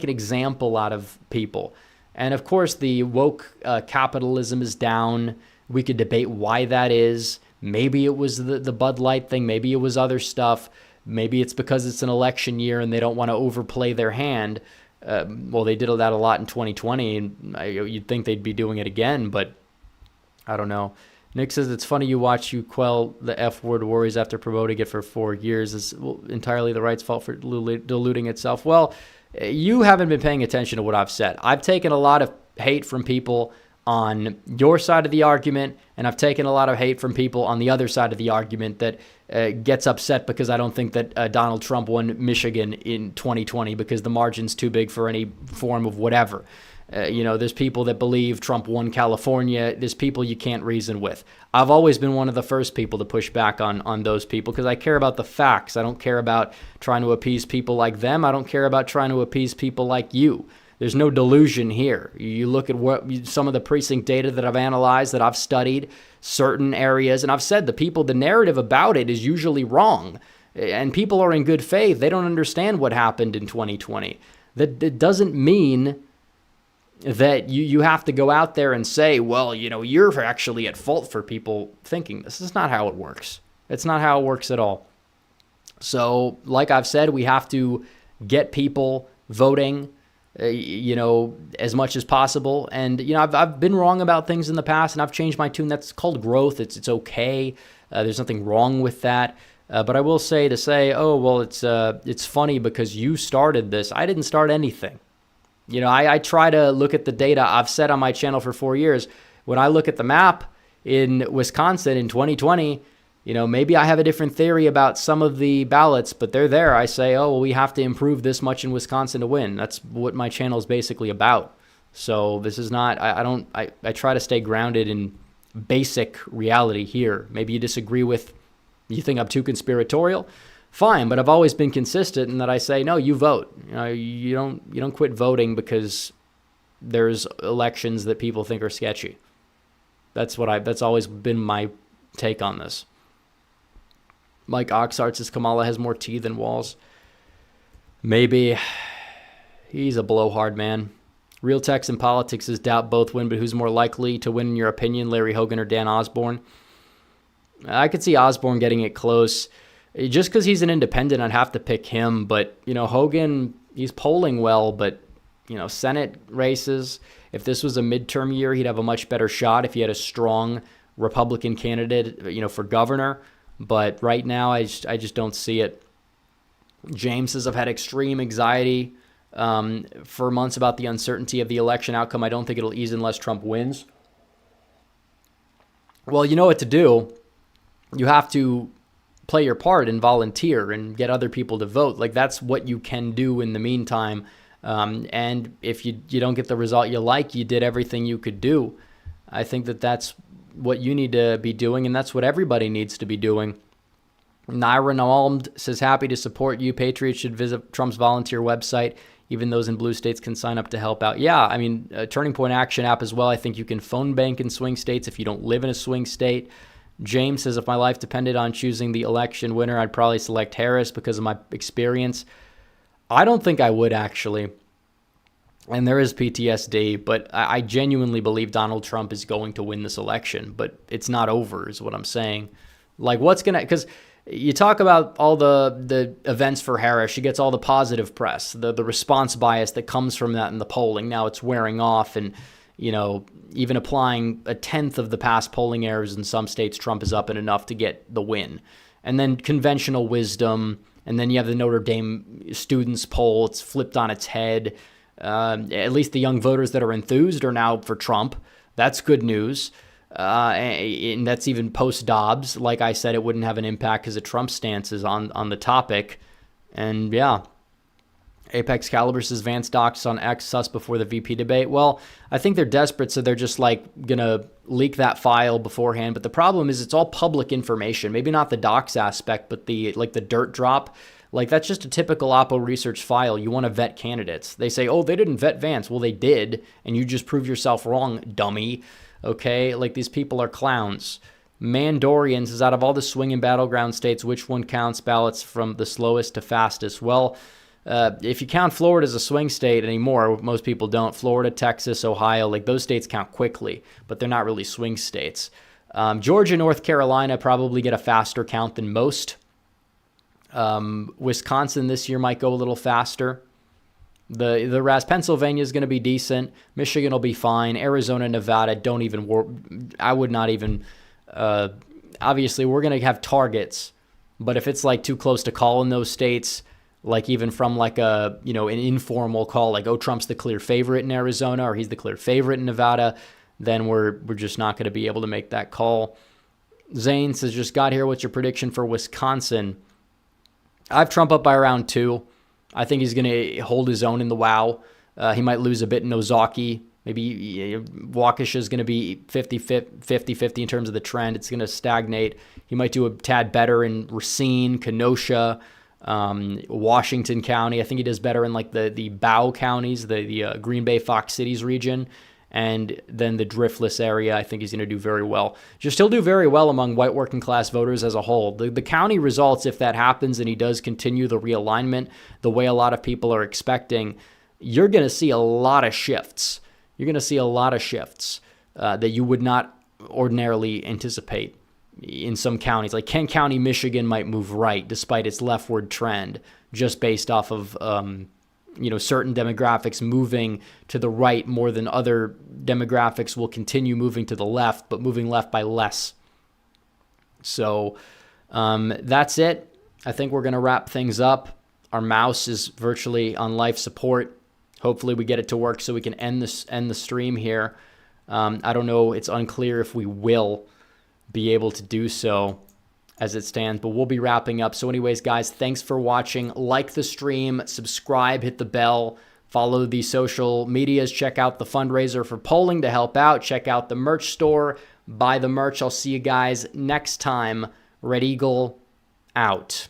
example out of people. And of course, the woke capitalism is down. We could debate why that is. Maybe it was the Bud Light thing. Maybe it was other stuff. Maybe it's because it's an election year and they don't want to overplay their hand. Well, they did that a lot in 2020, and you'd think they'd be doing it again, but I don't know. Nick says, it's funny you quell the F-word worries after promoting it for 4 years. It's entirely the right's fault for diluting itself. Well, you haven't been paying attention to what I've said. I've taken a lot of hate from people on your side of the argument, and I've taken a lot of hate from people on the other side of the argument that gets upset because I don't think that Donald Trump won Michigan in 2020 because the margin's too big for any form of whatever. There's people that believe Trump won California. There's people you can't reason with. I've always been one of the first people to push back on those people because I care about the facts. I don't care about trying to appease people like them. I don't care about trying to appease people like you. There's no delusion here. You look at some of the precinct data that I've analyzed, that I've studied, certain areas, and I've said the narrative about it is usually wrong. And people are in good faith. They don't understand what happened in 2020. That doesn't mean that you have to go out there and say, well, you're actually at fault for people thinking this. This is not how it works. It's not how it works at all. So, like I've said, we have to get people voting, as much as possible. And, I've been wrong about things in the past, and I've changed my tune. That's called growth. It's okay. There's nothing wrong with that. But I will say, oh, well, it's funny because you started this. I didn't start anything. I try to look at the data I've said on my channel for 4 years. When I look at the map in Wisconsin in 2020, maybe I have a different theory about some of the ballots, but they're there. I say, oh, well, we have to improve this much in Wisconsin to win. That's what my channel is basically about. So this is not, I try to stay grounded in basic reality here. Maybe you disagree with, you think I'm too conspiratorial? Fine, but I've always been consistent in that I say, no, you vote. You don't quit voting because there's elections that people think are sketchy. That's always been my take on this. Mike Oxart says Kamala has more teeth than walls. Maybe. He's a blowhard, man. Real Texan politics is doubt both win, but who's more likely to win in your opinion, Larry Hogan or Dan Osborne? I could see Osborne getting it close. Just because he's an independent, I'd have to pick him. But, Hogan, he's polling well, but, Senate races, if this was a midterm year, he'd have a much better shot if he had a strong Republican candidate, for governor. But right now, I just don't see it. James says, I've had extreme anxiety for months about the uncertainty of the election outcome. I don't think it'll ease unless Trump wins. Well, you know what to do. You have to play your part and volunteer and get other people to vote. Like, that's what you can do in the meantime. And if you don't get the result you like, you did everything you could do. I think that's what you need to be doing, and that's what everybody needs to be doing. Naira Nalmed says, happy to support you. Patriots should visit Trump's volunteer website. Even those in blue states can sign up to help out. Yeah, I mean, Turning Point Action app as well. I think you can phone bank in swing states if you don't live in a swing state. James says, if my life depended on choosing the election winner, I'd probably select Harris because of my experience. I don't think I would, actually. And there is PTSD, but I genuinely believe Donald Trump is going to win this election. But it's not over, is what I'm saying. Like, what's going to... Because you talk about all the events for Harris. She gets all the positive press, the response bias that comes from that in the polling. Now it's wearing off, and even applying a tenth of the past polling errors in some states, Trump is up in enough to get the win. And then conventional wisdom, and then you have the Notre Dame students poll. It's flipped on its head. At least the young voters that are enthused are now for Trump. That's good news. And that's even post-Dobbs. Like I said, it wouldn't have an impact because of Trump's stances on the topic. And yeah, Apex Caliber says Vance docs on X sus before the VP debate. Well, I think they're desperate, so they're just going to leak that file beforehand. But the problem is it's all public information. Maybe not the docs aspect, but the dirt drop. That's just a typical Oppo research file. You want to vet candidates. They say, oh, they didn't vet Vance. Well, they did, and you just prove yourself wrong, dummy. Okay, these people are clowns. Mandorian says, out of all the swing and battleground states, which one counts ballots from the slowest to fastest? Well, if you count Florida as a swing state anymore, most people don't. Florida, Texas, Ohio, those states count quickly, but they're not really swing states. Georgia, North Carolina probably get a faster count than most. Wisconsin this year might go a little faster. The rest, Pennsylvania is going to be decent. Michigan will be fine. Arizona, Nevada, don't even I would not even, obviously we're going to have targets, but if it's too close to call in those states, even from an informal call, oh, Trump's the clear favorite in Arizona, or he's the clear favorite in Nevada, then we're just not going to be able to make that call. Zane says, just got here. What's your prediction for Wisconsin? I have Trump up by around 2. I think he's going to hold his own in the WOW. He might lose a bit in Ozaki. Maybe Waukesha is going to be 50-50 in terms of the trend. It's going to stagnate. He might do a tad better in Racine, Kenosha, Washington County. I think he does better in the Bow counties, the Green Bay, Fox Cities region. And then the Driftless area, I think he's going to do very well. Just he'll do very well among white working class voters as a whole. The county results, if that happens and he does continue the realignment the way a lot of people are expecting, you're going to see a lot of shifts. You're going to see a lot of shifts that you would not ordinarily anticipate in some counties. Like Kent County, Michigan might move right despite its leftward trend, just based off of certain demographics moving to the right more than other demographics will continue moving to the left, but moving left by less. So that's it. I think we're going to wrap things up. Our mouse is virtually on life support. Hopefully we get it to work so we can end the stream here. I don't know. It's unclear if we will be able to do so as it stands, but we'll be wrapping up. So anyways, guys, thanks for watching. Like the stream, subscribe, hit the bell, follow the social medias, check out the fundraiser for polling to help out, check out the merch store, buy the merch. I'll see you guys next time. Red Eagle out.